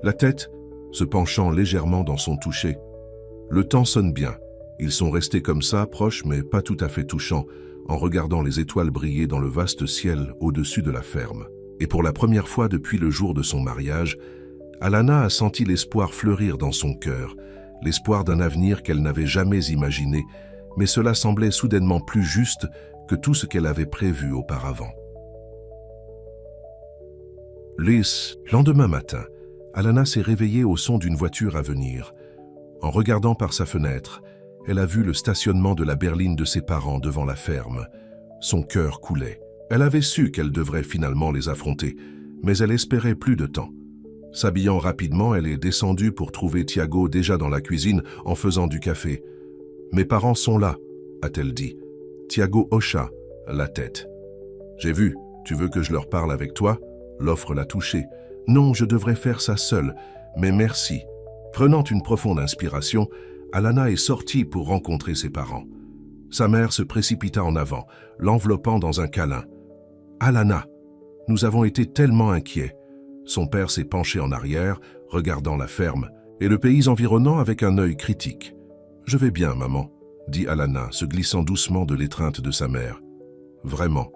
la tête, se penchant légèrement dans son toucher. « Le temps sonne bien. » Ils sont restés comme ça, proches mais pas tout à fait touchants, en regardant les étoiles briller dans le vaste ciel au-dessus de la ferme. Et pour la première fois depuis le jour de son mariage, Alana a senti l'espoir fleurir dans son cœur, l'espoir d'un avenir qu'elle n'avait jamais imaginé, mais cela semblait soudainement plus juste que tout ce qu'elle avait prévu auparavant. Le lendemain matin, Alana s'est réveillée au son d'une voiture à venir. En regardant par sa fenêtre, elle a vu le stationnement de la berline de ses parents devant la ferme. Son cœur coulait. Elle avait su qu'elle devrait finalement les affronter, mais elle espérait plus de temps. S'habillant rapidement, elle est descendue pour trouver Tiago déjà dans la cuisine en faisant du café. « Mes parents sont là », a-t-elle dit. Tiago hocha la tête. « J'ai vu, tu veux que je leur parle avec toi ?» L'offre l'a touché. « Non, je devrais faire ça seule, mais merci. » Prenant une profonde inspiration, Alana est sortie pour rencontrer ses parents. Sa mère se précipita en avant, l'enveloppant dans un câlin. « Alana, nous avons été tellement inquiets. » Son père s'est penché en arrière, regardant la ferme, et le pays environnant avec un œil critique. « Je vais bien, maman, » dit Alana, se glissant doucement de l'étreinte de sa mère. « Vraiment. »«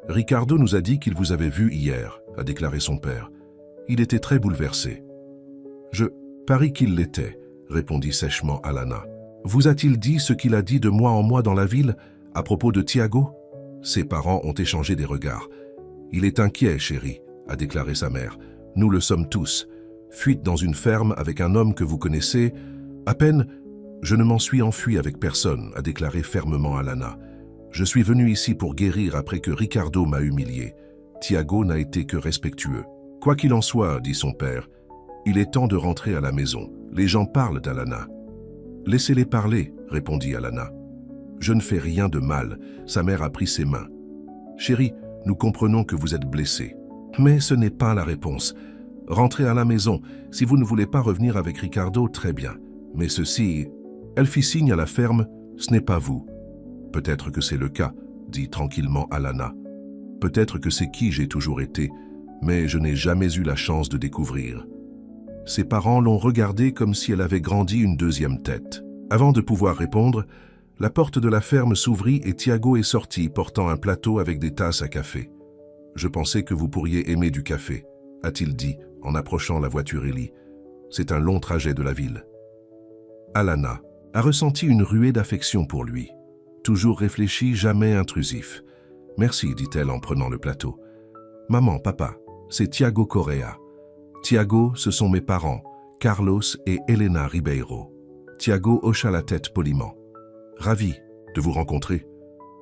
Ricardo nous a dit qu'il vous avait vu hier, » a déclaré son père. « Il était très bouleversé. »« Je parie qu'il l'était, » répondit sèchement Alana. « Vous a-t-il dit ce qu'il a dit de mois en mois dans la ville, à propos de Tiago ?» Ses parents ont échangé des regards. « Il est inquiet, chérie, » a déclaré sa mère. « Nous le sommes tous. Fuite dans une ferme avec un homme que vous connaissez. À peine, je ne m'en suis enfui avec personne, » a déclaré fermement Alana. « Je suis venu ici pour guérir après que Ricardo m'a humilié. Tiago n'a été que respectueux. »« Quoi qu'il en soit, » dit son père, « il est temps de rentrer à la maison. Les gens parlent d'Alana. »« Laissez-les parler, » répondit Alana. « Je ne fais rien de mal. » Sa mère a pris ses mains. « Chérie, nous comprenons que vous êtes blessée. Mais ce n'est pas la réponse. Rentrez à la maison. Si vous ne voulez pas revenir avec Ricardo, très bien. Mais ceci... » Elle fit signe à la ferme, « Ce n'est pas vous. » « Peut-être que c'est le cas, » dit tranquillement Alana. « Peut-être que c'est qui j'ai toujours été, mais je n'ai jamais eu la chance de découvrir. » Ses parents l'ont regardée comme si elle avait grandi une deuxième tête. Avant de pouvoir répondre, la porte de la ferme s'ouvrit et Tiago est sorti portant un plateau avec des tasses à café. « Je pensais que vous pourriez aimer du café, » a-t-il dit en approchant la voiture Ellie. « C'est un long trajet de la ville. » Alana a ressenti une ruée d'affection pour lui. Toujours réfléchi, jamais intrusif. « Merci, dit-elle en prenant le plateau. « Maman, papa, c'est Tiago Correa. Tiago, ce sont mes parents, Carlos et Elena Ribeiro. » Tiago hocha la tête poliment. « Ravi de vous rencontrer. »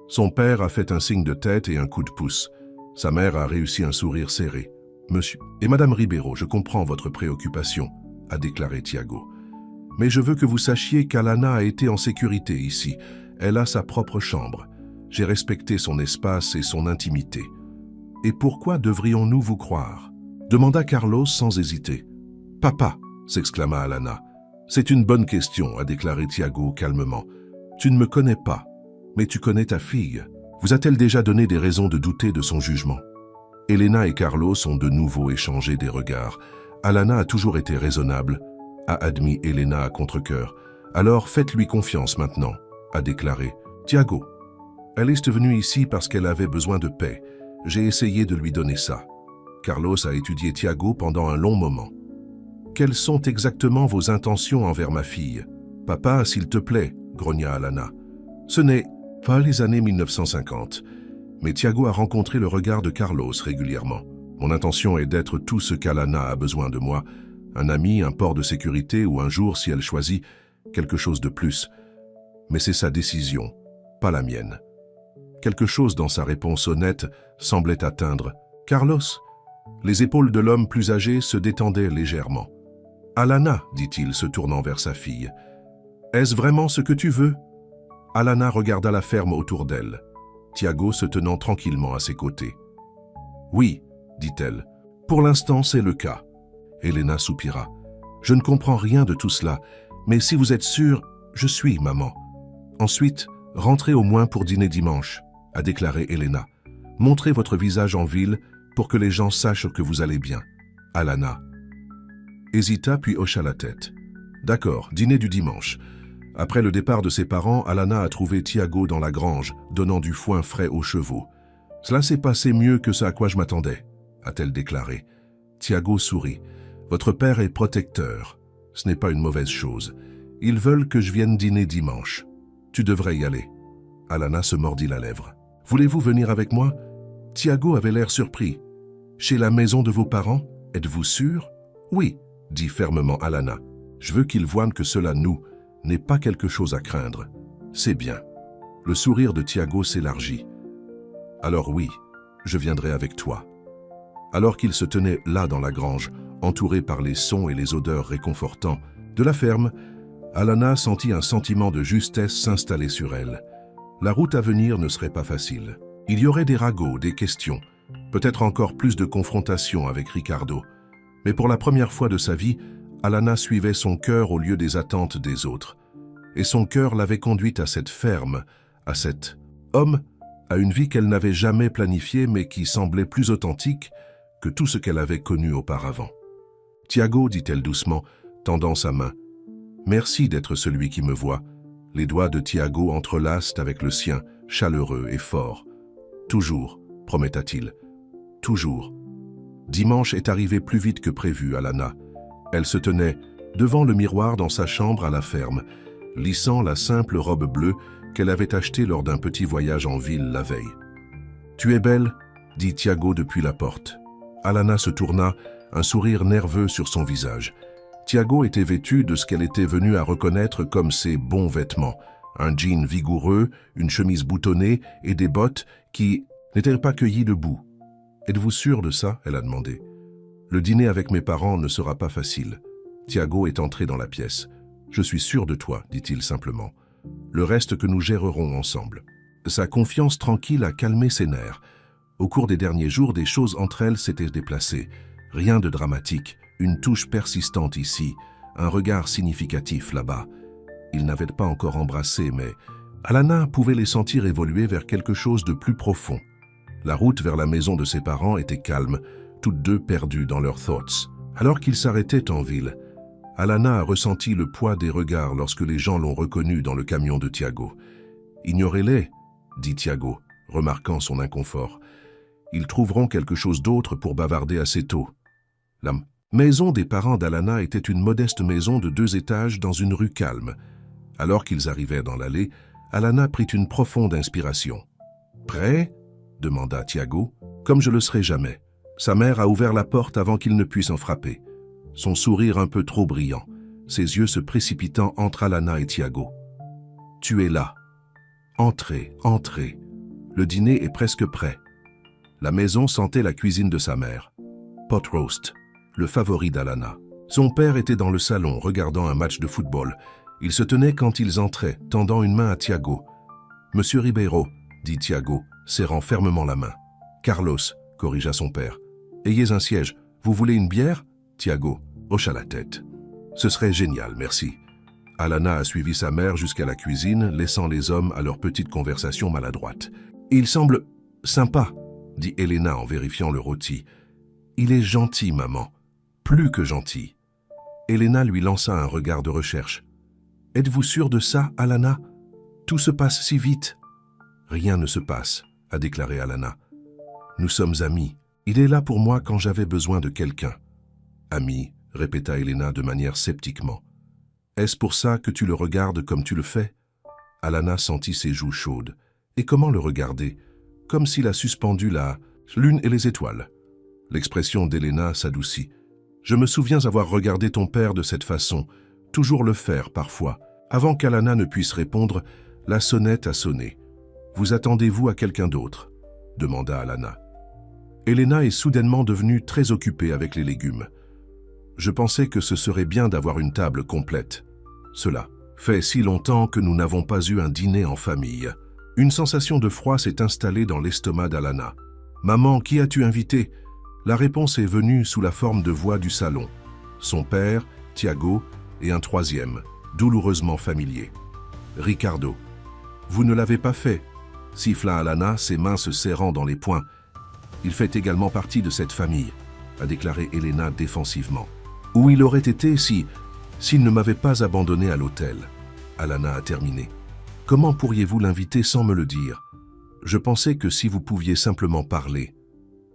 Son père a fait un signe de tête et un coup de pouce. Sa mère a réussi un sourire serré. « Monsieur et Madame Ribeiro, je comprends votre préoccupation, » a déclaré Tiago. « Mais je veux que vous sachiez qu'Alana a été en sécurité ici. Elle a sa propre chambre. J'ai respecté son espace et son intimité. Et pourquoi devrions-nous vous croire ?» demanda Carlos sans hésiter. « Papa !» s'exclama Alana. « C'est une bonne question, » a déclaré Tiago calmement. « Tu ne me connais pas, mais tu connais ta fille. Vous a-t-elle déjà donné des raisons de douter de son jugement ?» Elena et Carlos ont de nouveau échangé des regards. Alana a toujours été raisonnable, a admis Elena à contre-cœur. « Alors faites-lui confiance maintenant, » a déclaré Tiago. « Elle est venue ici parce qu'elle avait besoin de paix. J'ai essayé de lui donner ça. » Carlos a étudié Tiago pendant un long moment. « Quelles sont exactement vos intentions envers ma fille ?»« Papa, s'il te plaît, » grogna Alana. « Ce n'est pas les années 1950. » Mais Tiago a rencontré le regard de Carlos régulièrement. « Mon intention est d'être tout ce qu'Alana a besoin de moi. Un ami, un port de sécurité ou un jour, si elle choisit, quelque chose de plus. Mais c'est sa décision, pas la mienne. » Quelque chose dans sa réponse honnête semblait atteindre Carlos. Les épaules de l'homme plus âgé se détendaient légèrement. « Alana, » dit-il, se tournant vers sa fille, « est-ce vraiment ce que tu veux ?» Alana regarda la ferme autour d'elle, Tiago se tenant tranquillement à ses côtés. « Oui, » dit-elle, « pour l'instant c'est le cas. » Elena soupira. « Je ne comprends rien de tout cela, mais si vous êtes sûre, je suis, maman. Ensuite, rentrez au moins pour dîner dimanche, » a déclaré Elena. « Montrez votre visage en ville pour que les gens sachent que vous allez bien. » Alana hésita puis hocha la tête. « D'accord, dîner du dimanche. » Après le départ de ses parents, Alana a trouvé Tiago dans la grange, donnant du foin frais aux chevaux. « Cela s'est passé mieux que ce à quoi je m'attendais, » a-t-elle déclaré. Tiago sourit. « Votre père est protecteur. Ce n'est pas une mauvaise chose. Ils veulent que je vienne dîner dimanche. Tu devrais y aller. » Alana se mordit la lèvre. « Voulez-vous venir avec moi ?» Tiago avait l'air surpris. « Chez la maison de vos parents, êtes-vous sûr ?»« Oui, » dit fermement Alana. « Je veux qu'ils voient que cela, nous, n'est pas quelque chose à craindre. C'est bien. » Le sourire de Tiago s'élargit. « Alors oui, je viendrai avec toi. » Alors qu'il se tenait là dans la grange, entouré par les sons et les odeurs réconfortants de la ferme, Alana sentit un sentiment de justesse s'installer sur elle. La route à venir ne serait pas facile. Il y aurait des ragots, des questions, peut-être encore plus de confrontations avec Ricardo. Mais pour la première fois de sa vie, Alana suivait son cœur au lieu des attentes des autres. Et son cœur l'avait conduite à cette ferme, à cet homme, à une vie qu'elle n'avait jamais planifiée mais qui semblait plus authentique que tout ce qu'elle avait connu auparavant. « Tiago, dit-elle doucement, tendant sa main. « Merci d'être celui qui me voit. » Les doigts de Tiago entrelacent avec le sien, chaleureux et fort. « Toujours, prometta-t-il. Toujours. » Dimanche est arrivé plus vite que prévu à Lana. Elle se tenait devant le miroir dans sa chambre à la ferme, lissant la simple robe bleue qu'elle avait achetée lors d'un petit voyage en ville la veille. « Tu es belle » dit Tiago depuis la porte. Alana se tourna, un sourire nerveux sur son visage. Tiago était vêtu de ce qu'elle était venue à reconnaître comme ses bons vêtements, un jean vigoureux, une chemise boutonnée et des bottes qui n'étaient pas cueillies debout. « Êtes-vous sûr de ça ?» elle a demandé. « Le dîner avec mes parents ne sera pas facile. » Tiago est entré dans la pièce. « Je suis sûr de toi, dit-il simplement. Le reste que nous gérerons ensemble. » Sa confiance tranquille a calmé ses nerfs. Au cours des derniers jours, des choses entre elles s'étaient déplacées. Rien de dramatique, une touche persistante ici, un regard significatif là-bas. Ils n'avaient pas encore embrassé, mais Alana pouvait les sentir évoluer vers quelque chose de plus profond. La route vers la maison de ses parents était calme, toutes deux perdues dans leurs thoughts. Alors qu'ils s'arrêtaient en ville, Alana a ressenti le poids des regards lorsque les gens l'ont reconnue dans le camion de Tiago. « Ignorez-les, » dit Tiago, remarquant son inconfort. « Ils trouveront quelque chose d'autre pour bavarder assez tôt. » La maison des parents d'Alana était une modeste maison de 2 étages dans une rue calme. Alors qu'ils arrivaient dans l'allée, Alana prit une profonde inspiration. « Prêt ?» demanda Tiago. « Comme je le serai jamais. » Sa mère a ouvert la porte avant qu'il ne puisse en frapper. Son sourire un peu trop brillant, ses yeux se précipitant entre Alana et Tiago. « Tu es là. Entrez, entrez. Le dîner est presque prêt. » La maison sentait la cuisine de sa mère. Pot roast, le favori d'Alana. Son père était dans le salon, regardant un match de football. Il se tenait quand ils entraient, tendant une main à Tiago. « Monsieur Ribeiro, » dit Tiago, serrant fermement la main. « Carlos, » corrigea son père. « Ayez un siège. Vous voulez une bière ?» Tiago hocha la tête. « Ce serait génial, merci. » Alana a suivi sa mère jusqu'à la cuisine, laissant les hommes à leur petite conversation maladroite. « Il semble sympa, » dit Elena en vérifiant le rôti. « Il est gentil, maman. Plus que gentil. » Elena lui lança un regard de recherche. « Êtes-vous sûre de ça, Alana? Tout se passe si vite. »« Rien ne se passe, » a déclaré Alana. « Nous sommes amis. Il est là pour moi quand j'avais besoin de quelqu'un. »« Ami, » répéta Elena de manière sceptiquement. « Est-ce pour ça que tu le regardes comme tu le fais ?» Alana sentit ses joues chaudes. Et comment le regarder? Comme s'il a suspendu la lune et les étoiles. L'expression d'Elena s'adoucit. « Je me souviens avoir regardé ton père de cette façon, toujours le faire parfois. » Avant qu'Alana ne puisse répondre, la sonnette a sonné. « Vous attendez-vous à quelqu'un d'autre ?» demanda Alana. Elena est soudainement devenue très occupée avec les légumes. « Je pensais que ce serait bien d'avoir une table complète. Cela fait si longtemps que nous n'avons pas eu un dîner en famille. » Une sensation de froid s'est installée dans l'estomac d'Alana. « Maman, qui as-tu invité ?» La réponse est venue sous la forme de voix du salon. Son père, Tiago, et un troisième, douloureusement familier. « Ricardo. »« Vous ne l'avez pas fait » siffla Alana, ses mains se serrant dans les poings. « Il fait également partie de cette famille » a déclaré Elena défensivement. « Où il aurait été s'il ne m'avait pas abandonné à l'hôtel » Alana a terminé. « Comment pourriez-vous l'inviter sans me le dire? Je pensais que si vous pouviez simplement parler. »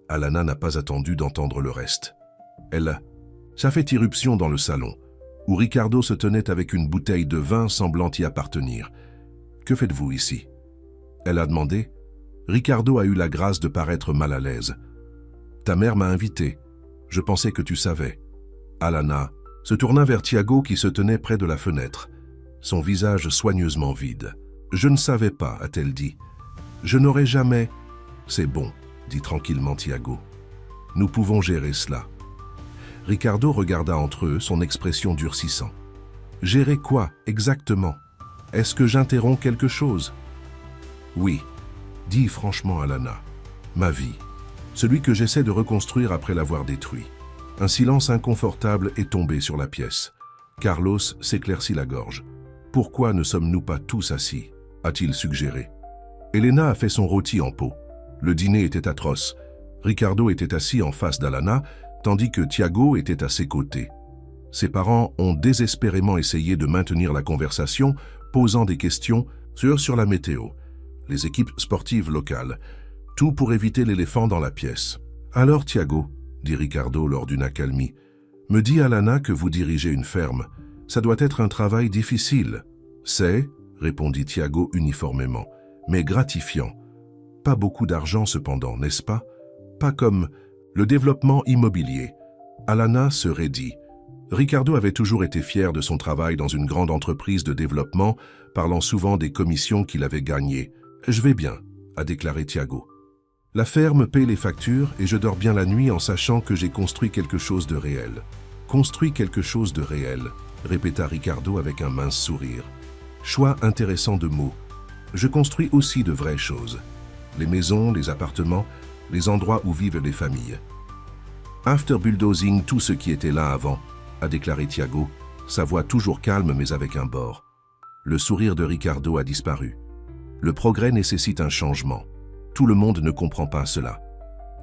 Alana n'a pas attendu d'entendre le reste. Ça fait irruption dans le salon, où Ricardo se tenait avec une bouteille de vin semblant y appartenir. « Que faites-vous ici ?» Elle a demandé. Ricardo a eu la grâce de paraître mal à l'aise. « Ta mère m'a invité. Je pensais que tu savais. » Alana se tourna vers Tiago qui se tenait près de la fenêtre, son visage soigneusement vide. « Je ne savais pas, a-t-elle dit. Je n'aurais jamais... » « C'est bon, » dit tranquillement Tiago. Nous pouvons gérer cela. Ricardo regarda entre eux, son expression durcissant. Gérer quoi, exactement? Est-ce que j'interromps quelque chose? Oui, dis franchement Alana. Ma vie. Celui que j'essaie de reconstruire après l'avoir détruit. Un silence inconfortable est tombé sur la pièce. Carlos s'éclaircit la gorge. Pourquoi ne sommes-nous pas tous assis? A-t-il suggéré. Elena a fait son rôti en pot. Le dîner était atroce. Ricardo était assis en face d'Alana, tandis que Tiago était à ses côtés. Ses parents ont désespérément essayé de maintenir la conversation, posant des questions sur la météo, les équipes sportives locales, tout pour éviter l'éléphant dans la pièce. Alors Tiago, dit Ricardo lors d'une accalmie, me dit Alana que vous dirigez une ferme. Ça doit être un travail difficile. C'est, répondit Tiago uniformément, mais gratifiant. Pas beaucoup d'argent cependant, n'est-ce pas? Pas comme le développement immobilier. Alana se raidit. Ricardo avait toujours été fier de son travail dans une grande entreprise de développement, parlant souvent des commissions qu'il avait gagnées. « Je vais bien », a déclaré Tiago. « La ferme paie les factures et je dors bien la nuit en sachant que j'ai construit quelque chose de réel. »« Construit quelque chose de réel », répéta Ricardo avec un mince sourire. Choix intéressant de mots. Je construis aussi de vraies choses. Les maisons, les appartements, les endroits où vivent les familles. After bulldozing tout ce qui était là avant, a déclaré Tiago, sa voix toujours calme mais avec un bord. Le sourire de Ricardo a disparu. Le progrès nécessite un changement. Tout le monde ne comprend pas cela.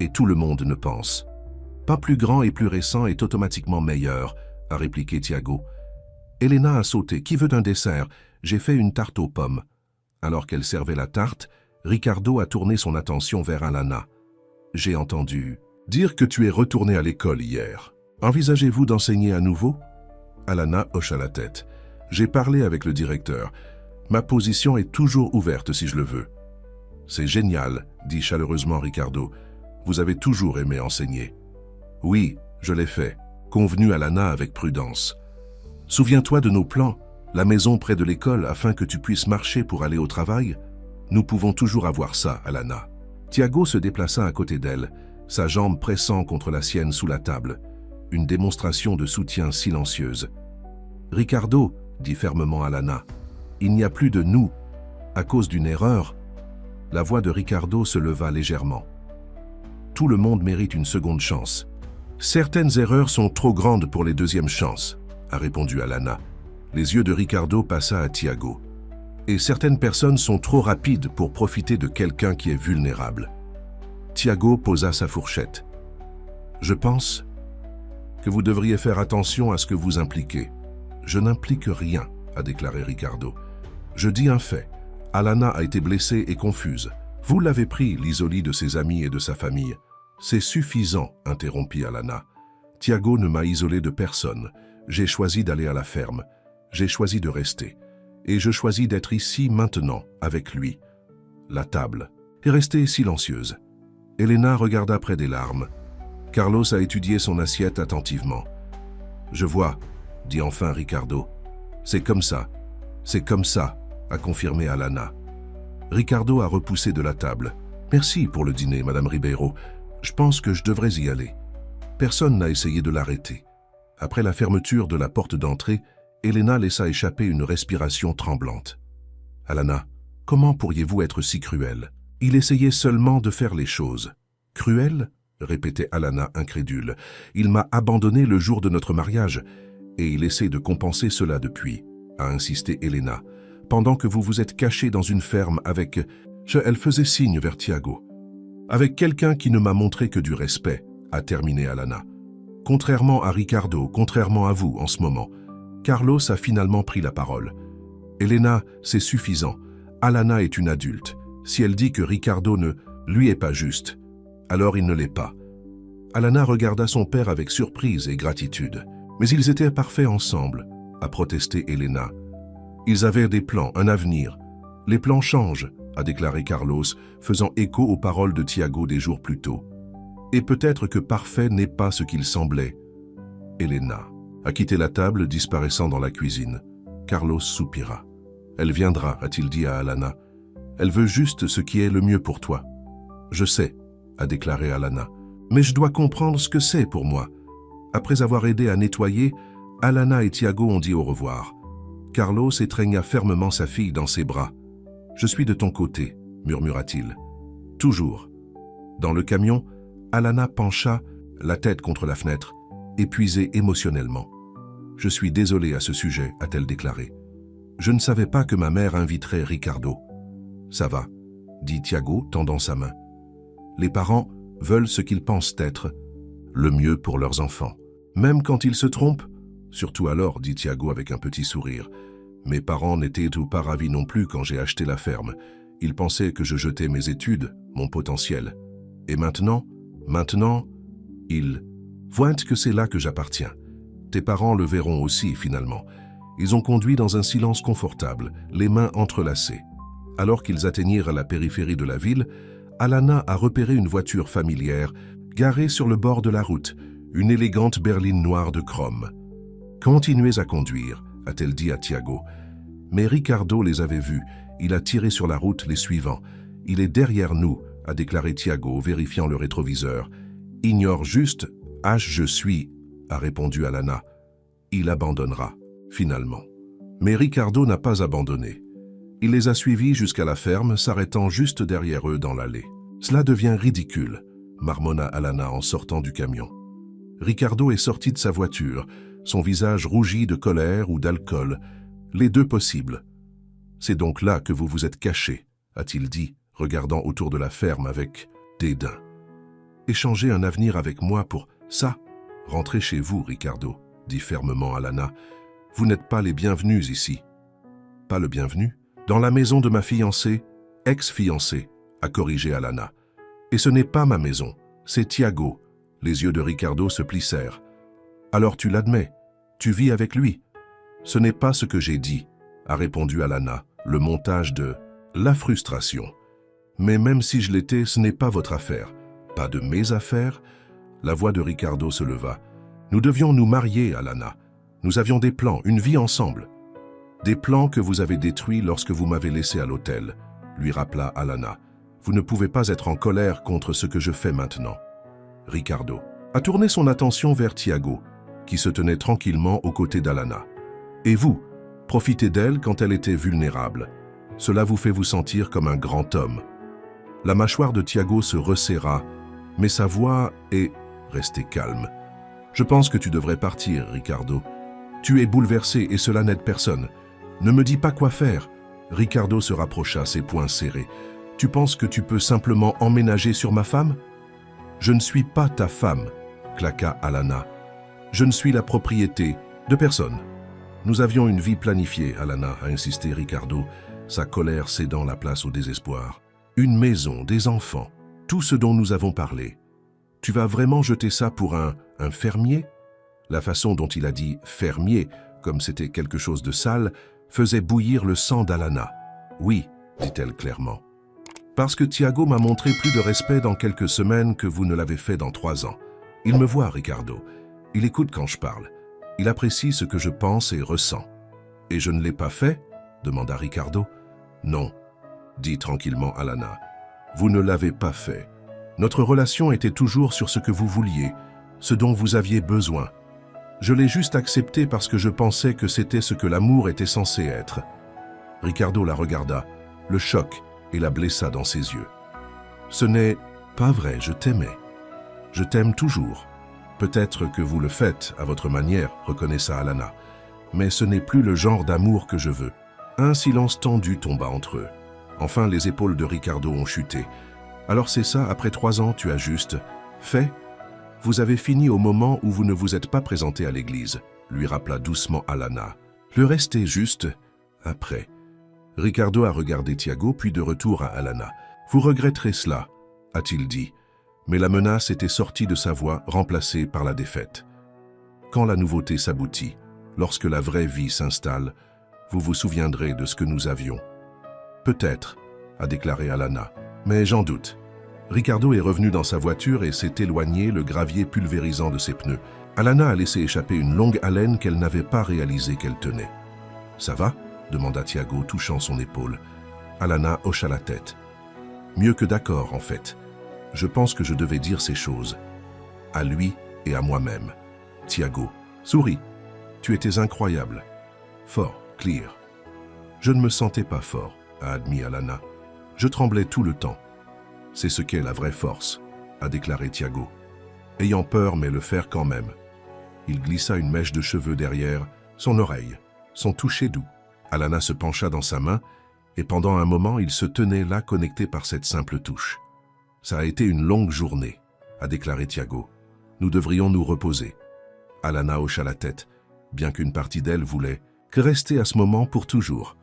Et tout le monde ne pense. Pas plus grand et plus récent est automatiquement meilleur, a répliqué Tiago. Elena a sauté. Qui veut un dessert? J'ai fait une tarte aux pommes. Alors qu'elle servait la tarte, Ricardo a tourné son attention vers Alana. J'ai entendu dire que tu es retourné à l'école hier. Envisagez-vous d'enseigner à nouveau? Alana hocha la tête. J'ai parlé avec le directeur. Ma position est toujours ouverte si je le veux. C'est génial, dit chaleureusement Ricardo. Vous avez toujours aimé enseigner. Oui, je l'ai fait, convenu Alana avec prudence. Souviens-toi de nos plans, la maison près de l'école afin que tu puisses marcher pour aller au travail? Nous pouvons toujours avoir ça, Alana. Tiago se déplaça à côté d'elle, sa jambe pressant contre la sienne sous la table. Une démonstration de soutien silencieuse. Ricardo, dit fermement Alana, il n'y a plus de nous. À cause d'une erreur. La voix de Ricardo se leva légèrement. Tout le monde mérite une seconde chance. Certaines erreurs sont trop grandes pour les deuxièmes chances, a répondu Alana. Les yeux de Ricardo passa à Tiago. Et certaines personnes sont trop rapides pour profiter de quelqu'un qui est vulnérable. Tiago posa sa fourchette. Je pense que vous devriez faire attention à ce que vous impliquez. Je n'implique rien, a déclaré Ricardo. Je dis un fait. Alana a été blessée et confuse. Vous l'avez pris, l'isolie de ses amis et de sa famille. C'est suffisant, interrompit Alana. Tiago ne m'a isolé de personne. J'ai choisi d'aller à la ferme. J'ai choisi de rester. Et je choisis d'être ici maintenant, avec lui. La table est restée silencieuse. Elena regarda près des larmes. Carlos a étudié son assiette attentivement. « Je vois », dit enfin Ricardo. « C'est comme ça, a confirmé Alana. Ricardo a repoussé de la table. « Merci pour le dîner, Madame Ribeiro. Je pense que je devrais y aller. » Personne n'a essayé de l'arrêter. Après la fermeture de la porte d'entrée, Elena laissa échapper une respiration tremblante. « Alana, comment pourriez-vous être si cruelle? Il essayait seulement de faire les choses. »« Cruel ?» répétait Alana incrédule. « Il m'a abandonné le jour de notre mariage, et il essaie de compenser cela depuis, » a insisté Elena. « Pendant que vous vous êtes caché dans une ferme avec... » Elle faisait signe vers Tiago. « Avec quelqu'un qui ne m'a montré que du respect, » a terminé Alana. « Contrairement à Ricardo, contrairement à vous en ce moment. » Carlos a finalement pris la parole. « Elena, c'est suffisant. Alana est une adulte. Si elle dit que Ricardo ne lui est pas juste, alors il ne l'est pas. » Alana regarda son père avec surprise et gratitude. « Mais ils étaient parfaits ensemble, » a protesté Elena. « Ils avaient des plans, un avenir. Les plans changent, » a déclaré Carlos, faisant écho aux paroles de Tiago des jours plus tôt. « Et peut-être que parfait n'est pas ce qu'il semblait. » Elena a quitté la table, disparaissant dans la cuisine. Carlos soupira. « Elle viendra, a-t-il dit à Alana. Elle veut juste ce qui est le mieux pour toi. »« Je sais, » a déclaré Alana. Mais je dois comprendre ce que c'est pour moi. Après avoir aidé à nettoyer, Alana et Tiago ont dit au revoir. Carlos étreigna fermement sa fille dans ses bras. « Je suis de ton côté », murmura-t-il. « Toujours. » Dans le camion, Alana pencha la tête contre la fenêtre, épuisée émotionnellement. « Je suis désolée à ce sujet », a-t-elle déclaré. « Je ne savais pas que ma mère inviterait Ricardo. »« Ça va », dit Tiago, tendant sa main. Les parents veulent ce qu'ils pensent être le mieux pour leurs enfants. Même quand ils se trompent, surtout alors, dit Tiago avec un petit sourire. Mes parents n'étaient tout pas ravis non plus quand j'ai acheté la ferme. Ils pensaient que je jetais mes études, mon potentiel. Et maintenant, ils voient que c'est là que j'appartiens. Tes parents le verront aussi finalement. Ils ont conduit dans un silence confortable, les mains entrelacées. Alors qu'ils atteignirent la périphérie de la ville, Alana a repéré une voiture familière, garée sur le bord de la route, une élégante berline noire de chrome. « Continuez à conduire », a-t-elle dit à Tiago. Mais Ricardo les avait vus, il a tiré sur la route les suivants. « Il est derrière nous », a déclaré Tiago, vérifiant le rétroviseur. « Ignore juste, je suis », a répondu Alana. « Il abandonnera, finalement. » Mais Ricardo n'a pas abandonné. Il les a suivis jusqu'à la ferme, s'arrêtant juste derrière eux dans l'allée. « Cela devient ridicule », marmonna Alana en sortant du camion. Ricardo est sorti de sa voiture, son visage rougi de colère ou d'alcool, les deux possibles. « C'est donc là que vous vous êtes caché », a-t-il dit, regardant autour de la ferme avec dédain. « Échanger un avenir avec moi pour ça ? Rentrez chez vous, Ricardo, dit fermement Alana. Vous n'êtes pas les bienvenus ici. »« Pas le bienvenu ? Dans la maison de ma fiancée, ex-fiancée, a corrigé Alana. Et ce n'est pas ma maison, c'est Tiago. » Les yeux de Ricardo se plissèrent. « Alors tu l'admets, tu vis avec lui. »« Ce n'est pas ce que j'ai dit, » a répondu Alana, le montage de la frustration. « Mais même si je l'étais, ce n'est pas votre affaire. »« Pas de mes affaires ?» La voix de Ricardo se leva. « Nous devions nous marier, Alana. Nous avions des plans, une vie ensemble. »« Des plans que vous avez détruits lorsque vous m'avez laissé à l'hôtel, » lui rappela Alana. « Vous ne pouvez pas être en colère contre ce que je fais maintenant. » Ricardo a tourné son attention vers Tiago, qui se tenait tranquillement aux côtés d'Alana. « Et vous, profitez d'elle quand elle était vulnérable. Cela vous fait vous sentir comme un grand homme. » La mâchoire de Tiago se resserra, mais sa voix est restée calme. « Je pense que tu devrais partir, Ricardo. Tu es bouleversé et cela n'aide personne. Ne me dis pas quoi faire. » Ricardo se rapprocha, ses poings serrés. « Tu penses que tu peux simplement emménager sur ma femme ? » « Je ne suis pas ta femme, » claqua Alana. « Je ne suis la propriété de personne. »« Nous avions une vie planifiée, Alana, » a insisté Ricardo, sa colère cédant la place au désespoir. « Une maison, des enfants, tout ce dont nous avons parlé. Tu vas vraiment jeter ça pour un fermier ?» La façon dont il a dit « fermier », comme c'était quelque chose de sale, faisait bouillir le sang d'Alana. « Oui », dit-elle clairement. Parce que Tiago m'a montré plus de respect dans quelques semaines que vous ne l'avez fait dans 3 ans. Il me voit, Ricardo. Il écoute quand je parle. Il apprécie ce que je pense et ressens. « Et je ne l'ai pas fait ?» demanda Ricardo. « Non, » dit tranquillement Alana. « Vous ne l'avez pas fait. Notre relation était toujours sur ce que vous vouliez, ce dont vous aviez besoin. Je l'ai juste accepté parce que je pensais que c'était ce que l'amour était censé être. » Ricardo la regarda, le choc, et la blessa dans ses yeux. « Ce n'est pas vrai, je t'aimais. Je t'aime toujours. Peut-être que vous le faites à votre manière, reconnaissa Alana. Mais ce n'est plus le genre d'amour que je veux. » Un silence tendu tomba entre eux. Enfin, les épaules de Ricardo ont chuté. « Alors c'est ça, après 3 ans, tu as juste fait ? Vous avez fini au moment où vous ne vous êtes pas présenté à l'église, » lui rappela doucement Alana. « Le reste est juste après. » Ricardo a regardé Tiago, puis de retour à Alana. « Vous regretterez cela, » a-t-il dit. Mais la menace était sortie de sa voix, remplacée par la défaite. « Quand la nouveauté s'aboutit, lorsque la vraie vie s'installe, vous vous souviendrez de ce que nous avions. »« Peut-être, » a déclaré Alana, « mais j'en doute. » Ricardo est revenu dans sa voiture et s'est éloigné, le gravier pulvérisant de ses pneus. Alana a laissé échapper une longue haleine qu'elle n'avait pas réalisé qu'elle tenait. « Ça va ?» demanda Tiago, touchant son épaule. Alana hocha la tête. « Mieux que d'accord, en fait. » Je pense que je devais dire ces choses. À lui et à moi-même. Tiago, souris. Tu étais incroyable. Fort, Clear. Je ne me sentais pas fort, a admis Alana. Je tremblais tout le temps. C'est ce qu'est la vraie force, a déclaré Tiago. Ayant peur, mais le faire quand même. Il glissa une mèche de cheveux derrière son oreille, son toucher doux. Alana se pencha dans sa main, et pendant un moment, il se tenait là connecté par cette simple touche. Ça a été une longue journée, a déclaré Tiago. Nous devrions nous reposer. Alana hocha la tête, bien qu'une partie d'elle voulait que rester à ce moment pour toujours.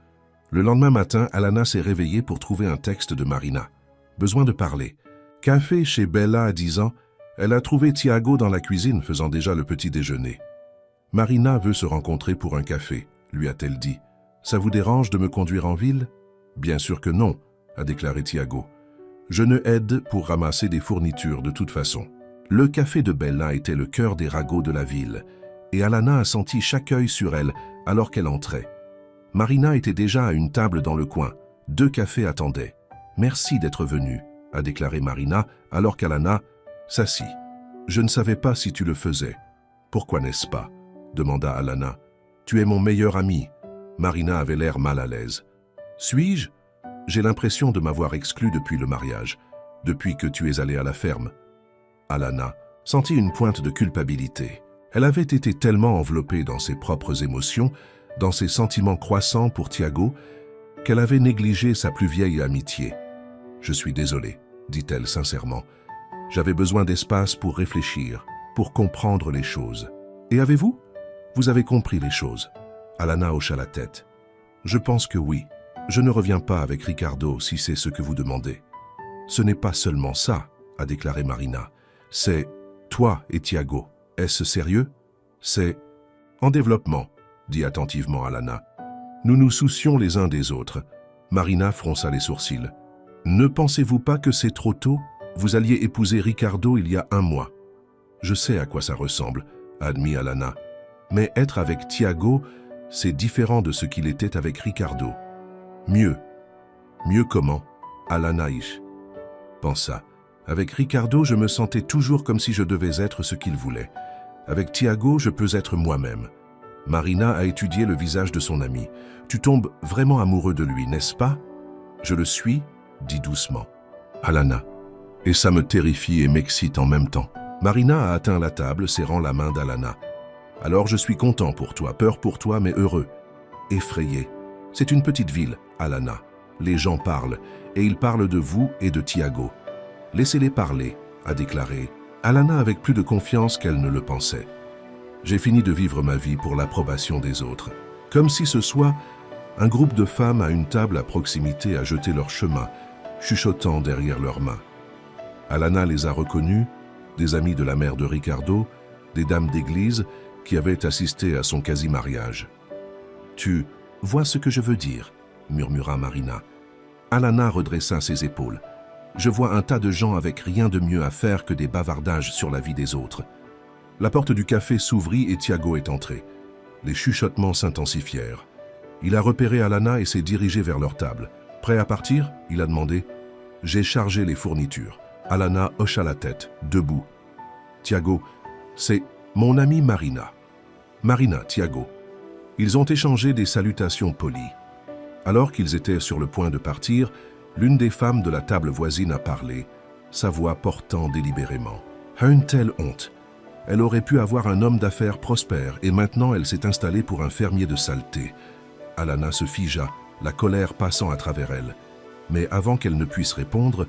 Le lendemain matin, Alana s'est réveillée pour trouver un texte de Marina. Besoin de parler. Café chez Bella à 10 ans. Elle a trouvé Tiago dans la cuisine faisant déjà le petit déjeuner. Marina veut se rencontrer pour un café, lui a-t-elle dit. Ça vous dérange de me conduire en ville? Bien sûr que non, a déclaré Tiago. Je ne aide pour ramasser des fournitures de toute façon. Le café de Bella était le cœur des ragots de la ville, et Alana a senti chaque œil sur elle alors qu'elle entrait. Marina était déjà à une table dans le coin. 2 cafés attendaient. Merci d'être venue, a déclaré Marina alors qu'Alana s'assit. Je ne savais pas si tu le faisais. Pourquoi n'est-ce pas? Demanda Alana. Tu es mon meilleur ami. Marina avait l'air mal à l'aise. Suis-je? J'ai l'impression de m'avoir exclu depuis le mariage, depuis que tu es allé à la ferme. Alana sentit une pointe de culpabilité. Elle avait été tellement enveloppée dans ses propres émotions, dans ses sentiments croissants pour Tiago, qu'elle avait négligé sa plus vieille amitié. « Je suis désolée, dit-elle sincèrement. J'avais besoin d'espace pour réfléchir, pour comprendre les choses. Et avez-vous? Vous avez compris les choses. » Alana hocha la tête. « Je pense que oui. Je ne reviens pas avec Ricardo si c'est ce que vous demandez. »« Ce n'est pas seulement ça, » a déclaré Marina. « C'est toi et Tiago. Est-ce sérieux? »« C'est en développement, » dit attentivement Alana. « Nous nous soucions les uns des autres. » Marina fronça les sourcils. « Ne pensez-vous pas que c'est trop tôt? Vous alliez épouser Ricardo il y a 1 mois. »« Je sais à quoi ça ressemble, » a admis Alana. « Mais être avec Tiago, c'est différent de ce qu'il était avec Ricardo. »« Mieux. Mieux comment? » Alana pensa. « Avec Ricardo, je me sentais toujours comme si je devais être ce qu'il voulait. Avec Tiago, je peux être moi-même. » Marina a étudié le visage de son ami. « Tu tombes vraiment amoureux de lui, n'est-ce pas? »« Je le suis, » dit doucement. Alana. « Et ça me terrifie et m'excite en même temps. » Marina a atteint la table, serrant la main d'Alana. « Alors je suis content pour toi, peur pour toi, mais heureux. » Effrayé. « C'est une petite ville, Alana. Les gens parlent, et ils parlent de vous et de Tiago. »« Laissez-les parler, » a déclaré Alana avec plus de confiance qu'elle ne le pensait. « J'ai fini de vivre ma vie pour l'approbation des autres. Comme si ce soit un groupe de femmes à une table à proximité à jeter leur chemin, chuchotant derrière leurs mains. Alana les a reconnus, des amis de la mère de Ricardo, des dames d'église qui avaient assisté à son quasi-mariage. « Tu vois ce que je veux dire ?» murmura Marina. Alana redressa ses épaules. « Je vois un tas de gens avec rien de mieux à faire que des bavardages sur la vie des autres. » La porte du café s'ouvrit et Tiago est entré. Les chuchotements s'intensifièrent. Il a repéré Alana et s'est dirigé vers leur table. « Prêt à partir ?» il a demandé. « J'ai chargé les fournitures. » Alana hocha la tête, debout. « Tiago, c'est mon amie Marina. »« Marina, Tiago. » Ils ont échangé des salutations polies. Alors qu'ils étaient sur le point de partir, l'une des femmes de la table voisine a parlé, sa voix portant délibérément. « Une telle honte. Elle aurait pu avoir un homme d'affaires prospère et maintenant elle s'est installée pour un fermier de saleté. » Alana se figea, la colère passant à travers elle. Mais avant qu'elle ne puisse répondre,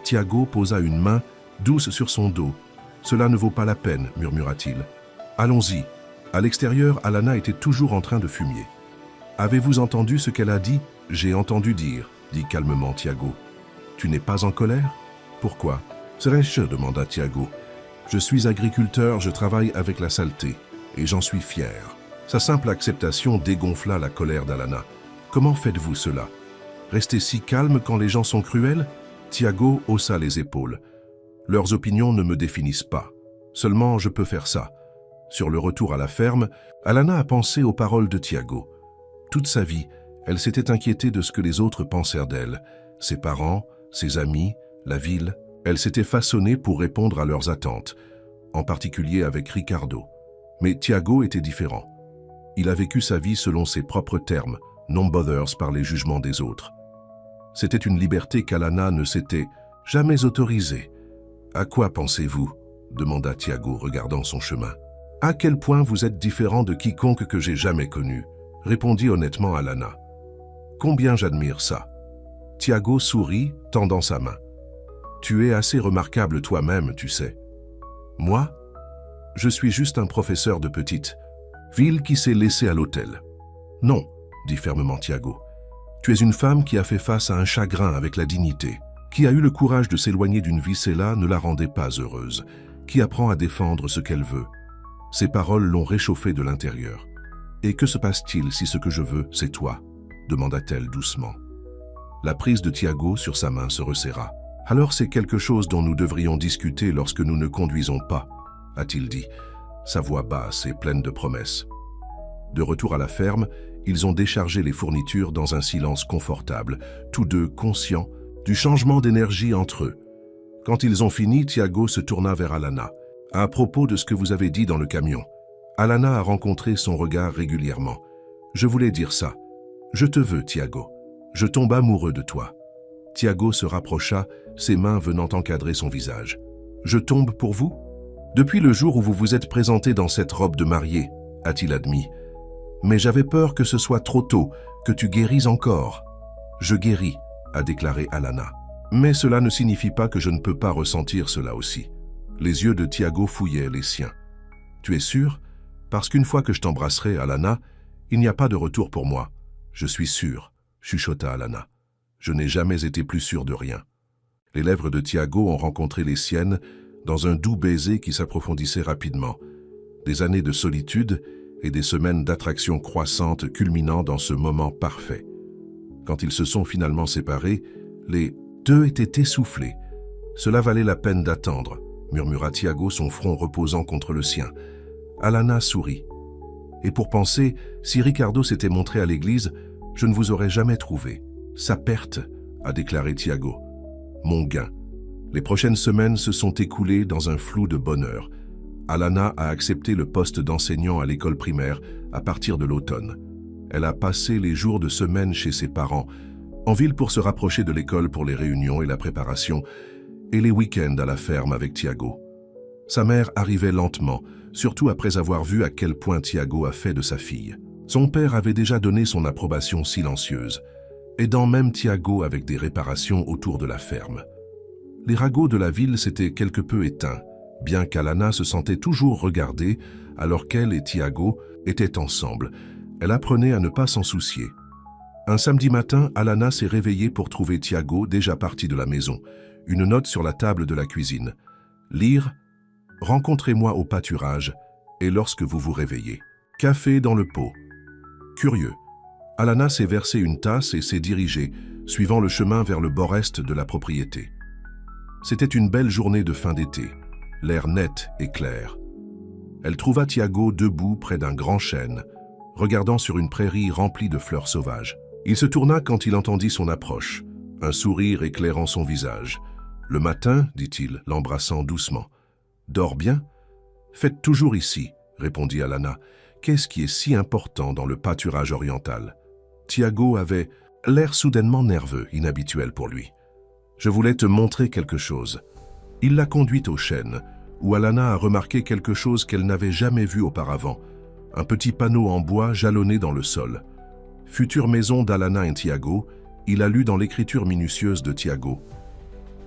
Tiago posa une main douce sur son dos. « Cela ne vaut pas la peine, » murmura-t-il. « Allons-y. » À l'extérieur, Alana était toujours en train de fumier. « Avez-vous entendu ce qu'elle a dit ?»« J'ai entendu dire, » dit calmement Tiago. « Tu n'es pas en colère ?»« Pourquoi ?»« Serais-je » demanda Tiago. « Je suis agriculteur, je travaille avec la saleté, et j'en suis fier. » Sa simple acceptation dégonfla la colère d'Alana. « Comment faites-vous cela? Rester si calme quand les gens sont cruels ?» Tiago haussa les épaules. « Leurs opinions ne me définissent pas. Seulement, je peux faire ça. » Sur le retour à la ferme, Alana a pensé aux paroles de Tiago. Toute sa vie, elle s'était inquiétée de ce que les autres pensèrent d'elle. Ses parents, ses amis, la ville. Elle s'était façonnée pour répondre à leurs attentes, en particulier avec Ricardo. Mais Tiago était différent. Il a vécu sa vie selon ses propres termes, non bothers par les jugements des autres. C'était une liberté qu'Alana ne s'était jamais autorisée. « À quoi pensez-vous » demanda Tiago, regardant son chemin. « À quel point vous êtes différent de quiconque que j'ai jamais connu » répondit honnêtement Alana. « Combien j'admire ça » Tiago sourit, tendant sa main. « Tu es assez remarquable toi-même, tu sais. »« Moi ? Je suis juste un professeur de petite ville qui s'est laissé à l'hôtel. »« Non, » dit fermement Tiago. « Tu es une femme qui a fait face à un chagrin avec la dignité, qui a eu le courage de s'éloigner d'une vie celle-là ne la rendait pas heureuse, qui apprend à défendre ce qu'elle veut. Ses paroles l'ont réchauffée de l'intérieur. « Et que se passe-t-il si ce que je veux, c'est toi ?» demanda-t-elle doucement. La prise de Tiago sur sa main se resserra. « Alors c'est quelque chose dont nous devrions discuter lorsque nous ne conduisons pas, » a-t-il dit, sa voix basse et pleine de promesses. De retour à la ferme, ils ont déchargé les fournitures dans un silence confortable, tous deux conscients du changement d'énergie entre eux. Quand ils ont fini, Tiago se tourna vers Alana. « À propos de ce que vous avez dit dans le camion, Alana a rencontré son regard régulièrement. Je voulais dire ça. Je te veux, Tiago. Je tombe amoureux de toi. » Tiago se rapprocha, ses mains venant encadrer son visage. « Je tombe pour vous ? Depuis le jour où vous vous êtes présenté dans cette robe de mariée, a-t-il admis. Mais j'avais peur que ce soit trop tôt, que tu guéris encore. Je guéris, a déclaré Alana. Mais cela ne signifie pas que je ne peux pas ressentir cela aussi. Les yeux de Tiago fouillaient les siens. Tu es sûr ? Parce qu'une fois que je t'embrasserai, Alana, il n'y a pas de retour pour moi. Je suis sûr, chuchota Alana. Je n'ai jamais été plus sûr de rien. Les lèvres de Tiago ont rencontré les siennes dans un doux baiser qui s'approfondissait rapidement. Des années de solitude et des semaines d'attraction croissante culminant dans ce moment parfait. Quand ils se sont finalement séparés, les deux étaient essoufflés. Cela valait la peine d'attendre, murmura Tiago, son front reposant contre le sien. Alana sourit. Et pour penser, si Ricardo s'était montré à l'église, je ne vous aurais jamais trouvé. Sa perte, a déclaré Tiago. Mon gain. Les prochaines semaines se sont écoulées dans un flou de bonheur. Alana a accepté le poste d'enseignant à l'école primaire à partir de l'automne. Elle a passé les jours de semaine chez ses parents, en ville pour se rapprocher de l'école pour les réunions et la préparation, et les week-ends à la ferme avec Tiago. Sa mère arrivait lentement, surtout après avoir vu à quel point Tiago a fait de sa fille. Son père avait déjà donné son approbation silencieuse, aidant même Tiago avec des réparations autour de la ferme. Les ragots de la ville s'étaient quelque peu éteints, bien qu'Alana se sentait toujours regardée alors qu'elle et Tiago étaient ensemble. Elle apprenait à ne pas s'en soucier. Un samedi matin, Alana s'est réveillée pour trouver Tiago déjà parti de la maison. Une note sur la table de la cuisine. Lire « Rencontrez-moi au pâturage et lorsque vous vous réveillez. Café dans le pot. » Curieux. Alana s'est versé une tasse et s'est dirigée, suivant le chemin vers le bord-est de la propriété. C'était une belle journée de fin d'été, l'air net et clair. Elle trouva Tiago debout près d'un grand chêne, regardant sur une prairie remplie de fleurs sauvages. Il se tourna quand il entendit son approche, un sourire éclairant son visage. « Le matin, dit-il, l'embrassant doucement. « Dors bien ?»« Faites toujours ici, » répondit Alana. « Qu'est-ce qui est si important dans le pâturage oriental ?» Tiago avait l'air soudainement nerveux, inhabituel pour lui. « Je voulais te montrer quelque chose. » Il l'a conduite au chêne, où Alana a remarqué quelque chose qu'elle n'avait jamais vu auparavant. Un petit panneau en bois jalonné dans le sol. Future maison d'Alana et Tiago, il a lu dans l'écriture minutieuse de Tiago.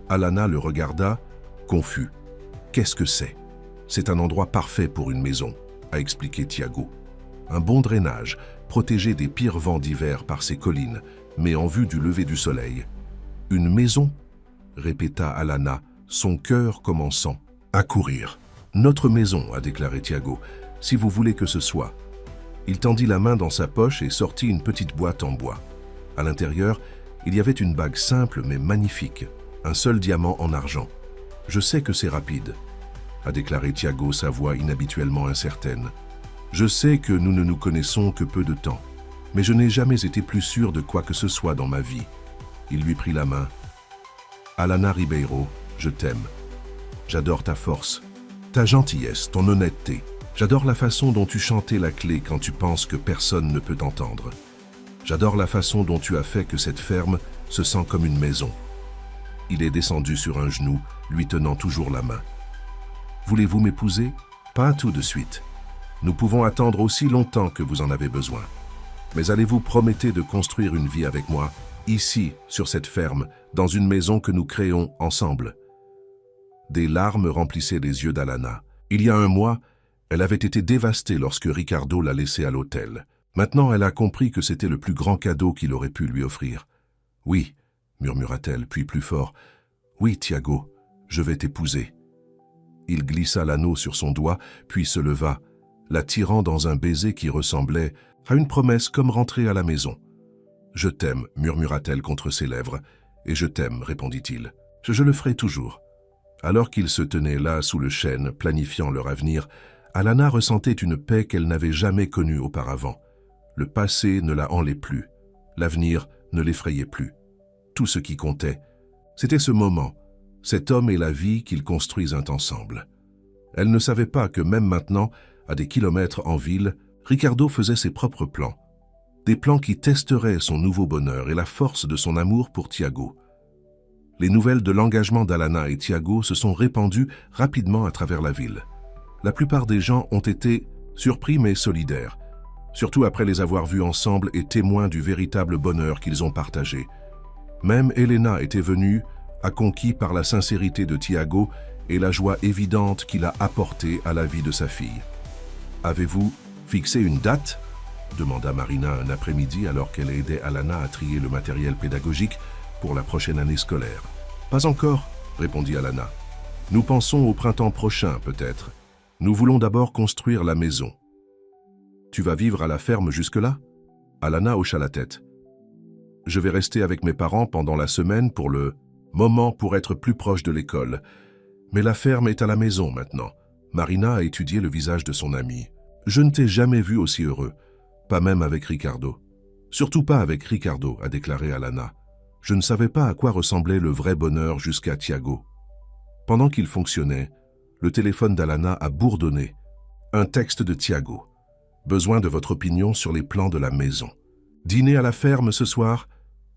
Alana le regarda, confus. « Qu'est-ce que c'est ? » « C'est un endroit parfait pour une maison, » a expliqué Tiago. Un bon drainage, protégé des pires vents d'hiver par ses collines, mais en vue du lever du soleil. « Une maison ?» répéta Alana, son cœur commençant à courir. « Notre maison, » a déclaré Tiago, « si vous voulez que ce soit. » Il tendit la main dans sa poche et sortit une petite boîte en bois. À l'intérieur, il y avait une bague simple mais magnifique, un seul diamant en argent. « Je sais que c'est rapide, » a déclaré Tiago, sa voix inhabituellement incertaine. « Je sais que nous ne nous connaissons que peu de temps, mais je n'ai jamais été plus sûr de quoi que ce soit dans ma vie. » Il lui prit la main. « Alana Ribeiro, Je t'aime. J'adore ta force, ta gentillesse, ton honnêteté. J'adore la façon dont tu chantais la clé quand tu penses que personne ne peut t'entendre. J'adore la façon dont tu as fait que cette ferme se sent comme une maison. » Il est descendu sur un genou, lui tenant toujours la main. « Voulez-vous m'épouser? Pas tout de suite. Nous pouvons attendre aussi longtemps que vous en avez besoin. Mais allez-vous promettre de construire une vie avec moi, ici, sur cette ferme, dans une maison que nous créons ensemble ?» Des larmes remplissaient les yeux d'Alana. Il y a un mois, elle avait été dévastée lorsque Ricardo l'a laissée à l'hôtel. Maintenant, elle a compris que c'était le plus grand cadeau qu'il aurait pu lui offrir. « Oui, » murmura-t-elle, puis plus fort. « Oui, Tiago, je vais t'épouser. » Il glissa l'anneau sur son doigt, puis se leva, la tirant dans un baiser qui ressemblait à une promesse comme rentrer à la maison. « Je t'aime, » murmura-t-elle contre ses lèvres. « Et je t'aime, » répondit-il. « Je le ferai toujours. » Alors qu'ils se tenaient là sous le chêne, planifiant leur avenir, Alana ressentait une paix qu'elle n'avait jamais connue auparavant. Le passé ne la hantait plus. L'avenir ne l'effrayait plus. Tout ce qui comptait, c'était ce moment, cet homme et la vie qu'ils construisent ensemble. Elle ne savait pas que même maintenant, à des kilomètres en ville, Ricardo faisait ses propres plans. Des plans qui testeraient son nouveau bonheur et la force de son amour pour Tiago. Les nouvelles de l'engagement d'Alana et Tiago se sont répandues rapidement à travers la ville. La plupart des gens ont été surpris mais solidaires, surtout après les avoir vus ensemble et témoins du véritable bonheur qu'ils ont partagé. Même Elena était venue, conquis par la sincérité de Tiago et la joie évidente qu'il a apportée à la vie de sa fille. « Avez-vous fixé une date ?» demanda Marina un après-midi alors qu'elle aidait Alana à trier le matériel pédagogique pour la prochaine année scolaire. « Pas encore, » répondit Alana. « Nous pensons au printemps prochain, peut-être. Nous voulons d'abord construire la maison. »« Tu vas vivre à la ferme jusque-là » Alana hocha la tête. « Je vais rester avec mes parents pendant la semaine pour le moment pour être plus proche de l'école. Mais la ferme est à la maison maintenant. » Marina a étudié le visage de son ami. « Je ne t'ai jamais vu aussi heureux, pas même avec Ricardo. »« Surtout pas avec Ricardo, » a déclaré Alana. « Je ne savais pas à quoi ressemblait le vrai bonheur jusqu'à Tiago. » Pendant qu'il fonctionnait, le téléphone d'Alana a bourdonné. Un texte de Tiago. « Besoin de votre opinion sur les plans de la maison. »« Dîner à la ferme ce soir ?»«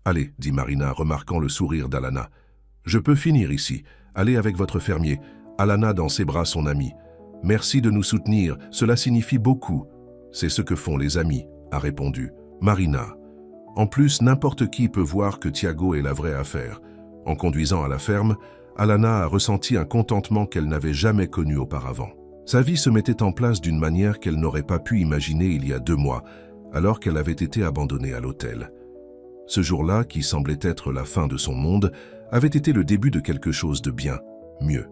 Allez, » dit Marina, remarquant le sourire d'Alana. « Je peux finir ici. Allez avec votre fermier. » Alana dans ses bras son ami. « Merci de nous soutenir, cela signifie beaucoup. »« C'est ce que font les amis, » a répondu Marina. En plus, n'importe qui peut voir que Tiago est la vraie affaire. En conduisant à la ferme, Alana a ressenti un contentement qu'elle n'avait jamais connu auparavant. Sa vie se mettait en place d'une manière qu'elle n'aurait pas pu imaginer il y a 2 mois, alors qu'elle avait été abandonnée à l'hôtel. Ce jour-là, qui semblait être la fin de son monde, avait été le début de quelque chose de bien, mieux.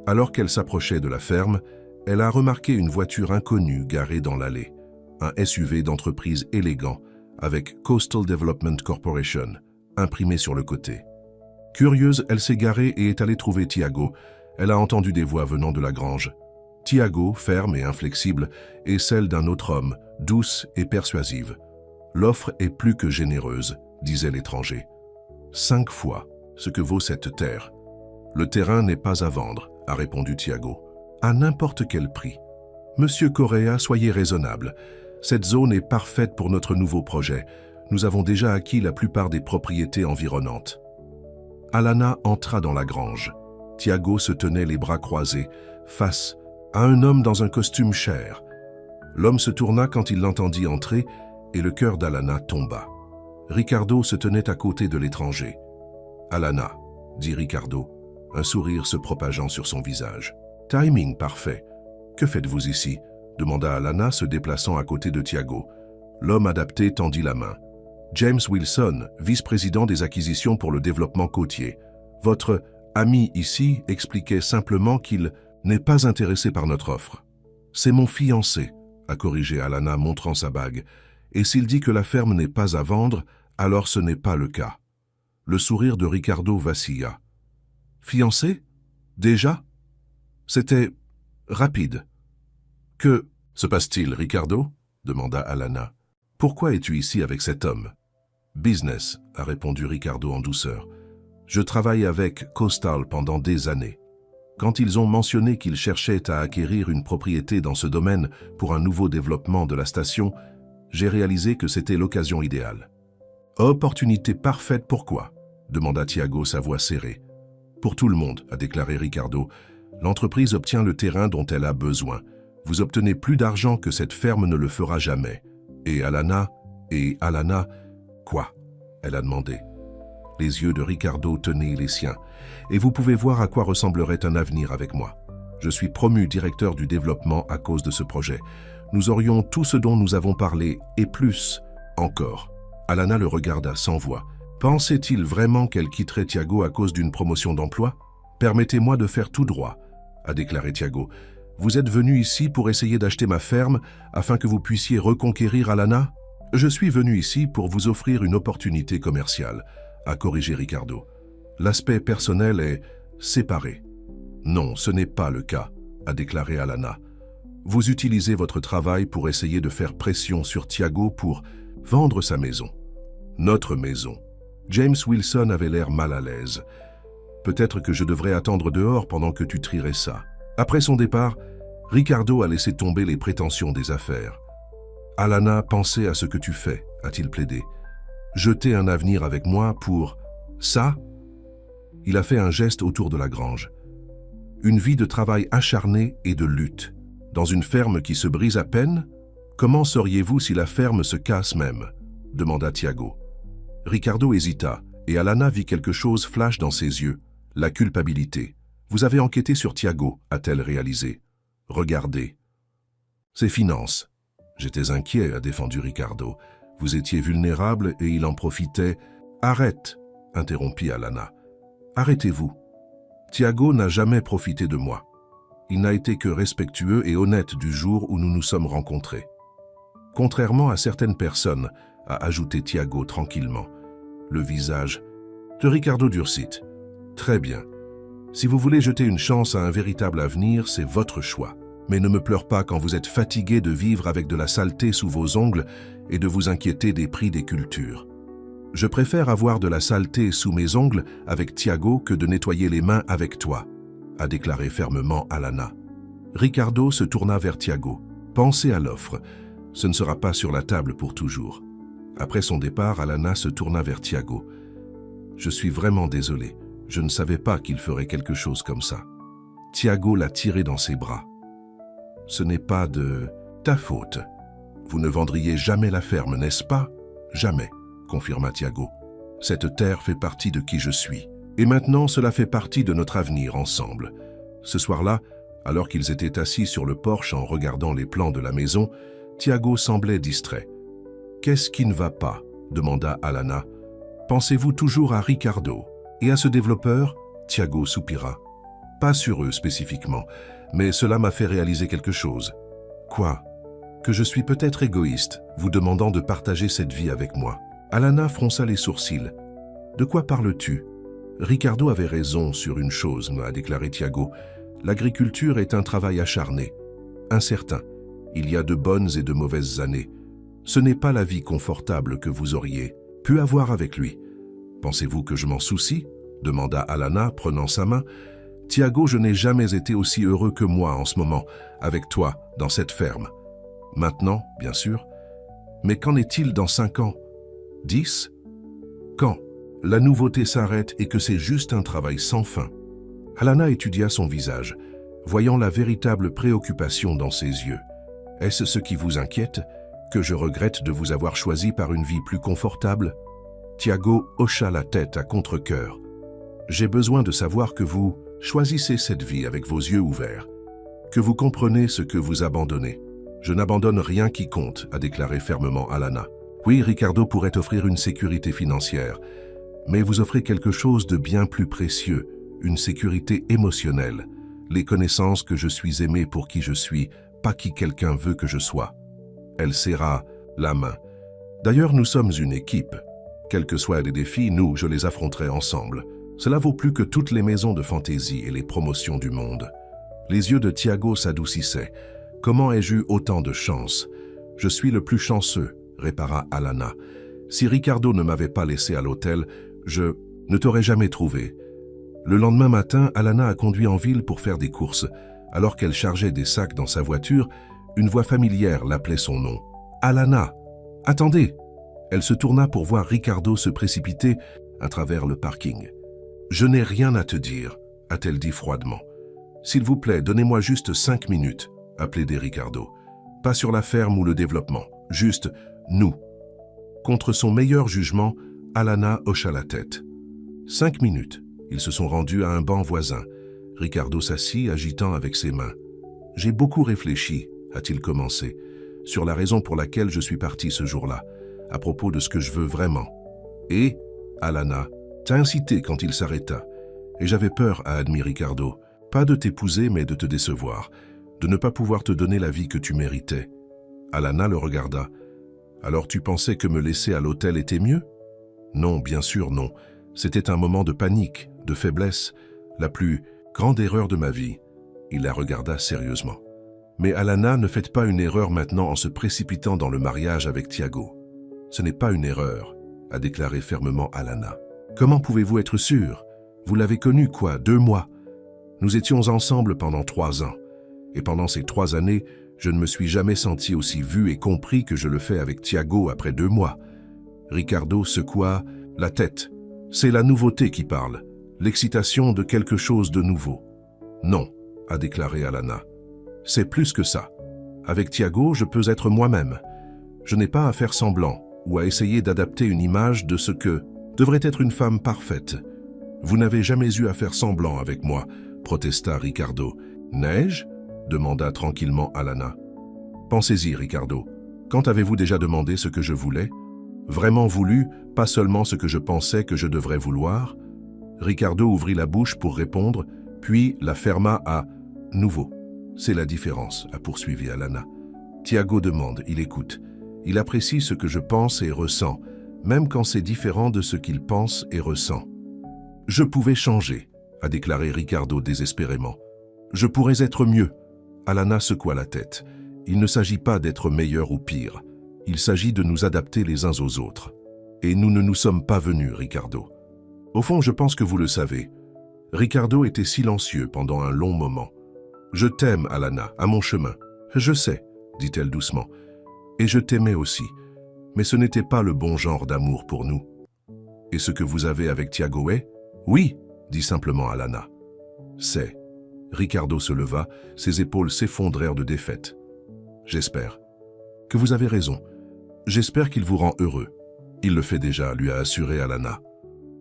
Alors qu'elle s'approchait de la ferme, elle a remarqué une voiture inconnue garée dans l'allée, un SUV d'entreprise élégant, avec Coastal Development Corporation, imprimé sur le côté. Curieuse, elle s'est garée et est allée trouver Tiago. Elle a entendu des voix venant de la grange. Tiago, ferme et inflexible, est celle d'un autre homme, douce et persuasive. L'offre est plus que généreuse, disait l'étranger. 5 fois ce que vaut cette terre. Le terrain n'est pas à vendre, a répondu Tiago. À n'importe quel prix. Monsieur Correa, soyez raisonnable. Cette zone est parfaite pour notre nouveau projet. Nous avons déjà acquis la plupart des propriétés environnantes. Alana entra dans la grange. Tiago se tenait les bras croisés, face à un homme dans un costume cher. L'homme se tourna quand il l'entendit entrer et le cœur d'Alana tomba. Ricardo se tenait à côté de l'étranger. « Alana », dit Ricardo, un sourire se propageant sur son visage. « Timing parfait. Que faites-vous ici ?» demanda Alana, se déplaçant à côté de Tiago. L'homme adapté tendit la main. « James Wilson, vice-président des acquisitions pour le développement côtier. Votre ami ici expliquait simplement qu'il n'est pas intéressé par notre offre. »« C'est mon fiancé, » a corrigé Alana, montrant sa bague. « Et s'il dit que la ferme n'est pas à vendre, alors ce n'est pas le cas. » Le sourire de Ricardo vacilla. « Fiancé? Déjà ?» C'était rapide. « Que se passe-t-il, Ricardo ?» demanda Alana. « Pourquoi es-tu ici avec cet homme ?»« Business, » a répondu Ricardo en douceur. « Je travaille avec Coastal pendant des années. Quand ils ont mentionné qu'ils cherchaient à acquérir une propriété dans ce domaine pour un nouveau développement de la station, j'ai réalisé que c'était l'occasion idéale. « Opportunité parfaite pour quoi ?» demanda Thiago, sa voix serrée. « Pour tout le monde », a déclaré Ricardo. « L'entreprise obtient le terrain dont elle a besoin. Vous obtenez plus d'argent que cette ferme ne le fera jamais. Et Alana, quoi ?» elle a demandé. Les yeux de Ricardo tenaient les siens. « Et vous pouvez voir à quoi ressemblerait un avenir avec moi. Je suis promu directeur du développement à cause de ce projet. Nous aurions tout ce dont nous avons parlé, et plus encore. » Alana le regarda sans voix. Pensait-il vraiment qu'elle quitterait Thiago à cause d'une promotion d'emploi? « Permettez-moi de faire tout droit, » a déclaré Thiago. « Vous êtes venu ici pour essayer d'acheter ma ferme afin que vous puissiez reconquérir Alana? Je suis venu ici pour vous offrir une opportunité commerciale, » a corrigé Ricardo. L'aspect personnel est séparé. Non, ce n'est pas le cas, a déclaré Alana. Vous utilisez votre travail pour essayer de faire pression sur Thiago pour vendre sa maison. Notre maison. James Wilson avait l'air mal à l'aise. Peut-être que je devrais attendre dehors pendant que tu trierais ça. Après son départ, Ricardo a laissé tomber les prétentions des affaires. Alana, pensez à ce que tu fais, a-t-il plaidé. Jeter un avenir avec moi pour ça? Il a fait un geste autour de la grange. Une vie de travail acharné et de lutte. Dans une ferme qui se brise à peine? Comment sauriez-vous si la ferme se casse même? Demanda Thiago. Ricardo hésita, et Alana vit quelque chose flash dans ses yeux, la culpabilité. Vous avez enquêté sur Thiago, a-t-elle réalisé. Regardez. Ses finances. J'étais inquiet, a défendu Ricardo. Vous étiez vulnérable et il en profitait. Arrête, interrompit Alana. Arrêtez-vous. Thiago n'a jamais profité de moi. Il n'a été que respectueux et honnête du jour où nous nous sommes rencontrés. Contrairement à certaines personnes, a ajouté Thiago tranquillement. Le visage de Ricardo durcit. Très bien. Si vous voulez jeter une chance à un véritable avenir, c'est votre choix. Mais ne me pleure pas quand vous êtes fatigué de vivre avec de la saleté sous vos ongles et de vous inquiéter des prix des cultures. Je préfère avoir de la saleté sous mes ongles avec Thiago que de nettoyer les mains avec toi, a déclaré fermement Alana. Ricardo se tourna vers Thiago. Pensez à l'offre. Ce ne sera pas sur la table pour toujours. Après son départ, Alana se tourna vers Thiago. Je suis vraiment désolé. Je ne savais pas qu'il ferait quelque chose comme ça. Thiago l'a tiré dans ses bras. Ce n'est pas de ta faute. Vous ne vendriez jamais la ferme, n'est-ce pas? Jamais, confirma Thiago. Cette terre fait partie de qui je suis. Et maintenant, cela fait partie de notre avenir ensemble. Ce soir-là, alors qu'ils étaient assis sur le porche en regardant les plans de la maison, Thiago semblait distrait. « Qu'est-ce qui ne va pas ?» demanda Alana. « Pensez-vous toujours à Ricardo et à ce développeur ?» Thiago soupira. « Pas sur eux spécifiquement, mais cela m'a fait réaliser quelque chose. »« Quoi ?»« Que je suis peut-être égoïste, vous demandant de partager cette vie avec moi. » Alana fronça les sourcils. « De quoi parles-tu ?»« Ricardo avait raison sur une chose, » a déclaré Thiago. « L'agriculture est un travail acharné, incertain. Il y a de bonnes et de mauvaises années. Ce n'est pas la vie confortable que vous auriez pu avoir avec lui. Pensez-vous que je m'en soucie ?» demanda Alana, prenant sa main. « Thiago, je n'ai jamais été aussi heureux que moi en ce moment, avec toi, dans cette ferme. Maintenant, bien sûr. Mais qu'en est-il dans 5 ans? 10? Quand la nouveauté s'arrête et que c'est juste un travail sans fin. » Alana étudia son visage, voyant la véritable préoccupation dans ses yeux. « Est-ce ce qui vous inquiète? Que je regrette de vous avoir choisi par une vie plus confortable ?» Thiago hocha la tête à contre-cœur. « J'ai besoin de savoir que vous choisissez cette vie avec vos yeux ouverts, que vous comprenez ce que vous abandonnez. Je n'abandonne rien qui compte, » a déclaré fermement Alana. « Oui, Ricardo pourrait offrir une sécurité financière, mais vous offrez quelque chose de bien plus précieux, une sécurité émotionnelle, les connaissances que je suis aimé pour qui je suis, pas qui quelqu'un veut que je sois. » Elle serra la main. « D'ailleurs, nous sommes une équipe. Quels que soient les défis, nous, je les affronterai ensemble. Cela vaut plus que toutes les maisons de fantaisie et les promotions du monde. » Les yeux de Thiago s'adoucissaient. « Comment ai-je eu autant de chance? Je suis le plus chanceux, » répara Alana. « Si Ricardo ne m'avait pas laissé à l'hôtel, Ne t'aurait jamais trouvé. Le lendemain matin, Alana a conduit en ville pour faire des courses. Alors qu'elle chargeait des sacs dans sa voiture, une voix familière l'appelait son nom. Alana! Attendez! Elle se tourna pour voir Ricardo se précipiter à travers le parking. Je n'ai rien à te dire, a-t-elle dit froidement. S'il vous plaît, donnez-moi juste 5 minutes, a plaidé Ricardo. Pas sur la ferme ou le développement, juste nous. Contre son meilleur jugement, Alana hocha la tête. 5 minutes. Ils se sont rendus à un banc voisin. Ricardo s'assit, agitant avec ses mains. « J'ai beaucoup réfléchi, a-t-il commencé, sur la raison pour laquelle je suis parti ce jour-là, à propos de ce que je veux vraiment. Et, Alana, t'as incité quand il s'arrêta. Et j'avais peur, a admis Ricardo, pas de t'épouser mais de te décevoir, de ne pas pouvoir te donner la vie que tu méritais. » Alana le regarda. « Alors tu pensais que me laisser à l'hôtel était mieux ?»« Non, bien sûr non. C'était un moment de panique, de faiblesse, la plus grande erreur de ma vie. » Il la regarda sérieusement. « Mais Alana, ne faites pas une erreur maintenant en se précipitant dans le mariage avec Tiago. Ce n'est pas une erreur, a déclaré fermement Alana. Comment pouvez-vous être sûr? Vous l'avez connu, 2 mois. Nous étions ensemble pendant 3 ans. Et pendant ces 3 années, je ne me suis jamais senti aussi vu et compris que je le fais avec Tiago après 2 mois. Ricardo secoua la tête. C'est la nouveauté qui parle, l'excitation de quelque chose de nouveau. Non, a déclaré Alana. C'est plus que ça. Avec Tiago, je peux être moi-même. Je n'ai pas à faire semblant ou à essayer d'adapter une image de ce que devrait être une femme parfaite. Vous n'avez jamais eu à faire semblant avec moi, protesta Ricardo. N'ai-je? Demanda tranquillement Alana. Pensez-y, Ricardo. Quand avez-vous déjà demandé ce que je voulais? Vraiment voulu, pas seulement ce que je pensais que je devrais vouloir? Ricardo ouvrit la bouche pour répondre, puis la ferma à « nouveau ». C'est la différence, a poursuivi Alana. Tiago demande, il écoute. Il apprécie ce que je pense et ressens, même quand c'est différent de ce qu'il pense et ressent. Je pouvais changer, a déclaré Ricardo désespérément. Je pourrais être mieux. Alana secoua la tête. Il ne s'agit pas d'être meilleur ou pire. Il s'agit de nous adapter les uns aux autres. Et nous ne nous sommes pas venus, Ricardo. Au fond, je pense que vous le savez. Ricardo était silencieux pendant un long moment. Je t'aime, Alana, à mon chemin. Je sais, dit-elle doucement. Et je t'aimais aussi. Mais ce n'était pas le bon genre d'amour pour nous. Et ce que vous avez avec Tiago est? Oui, dit simplement Alana. C'est. Ricardo se leva, ses épaules s'effondrèrent de défaite. J'espère que vous avez raison. J'espère qu'il vous rend heureux. Il le fait déjà, lui a assuré Alana.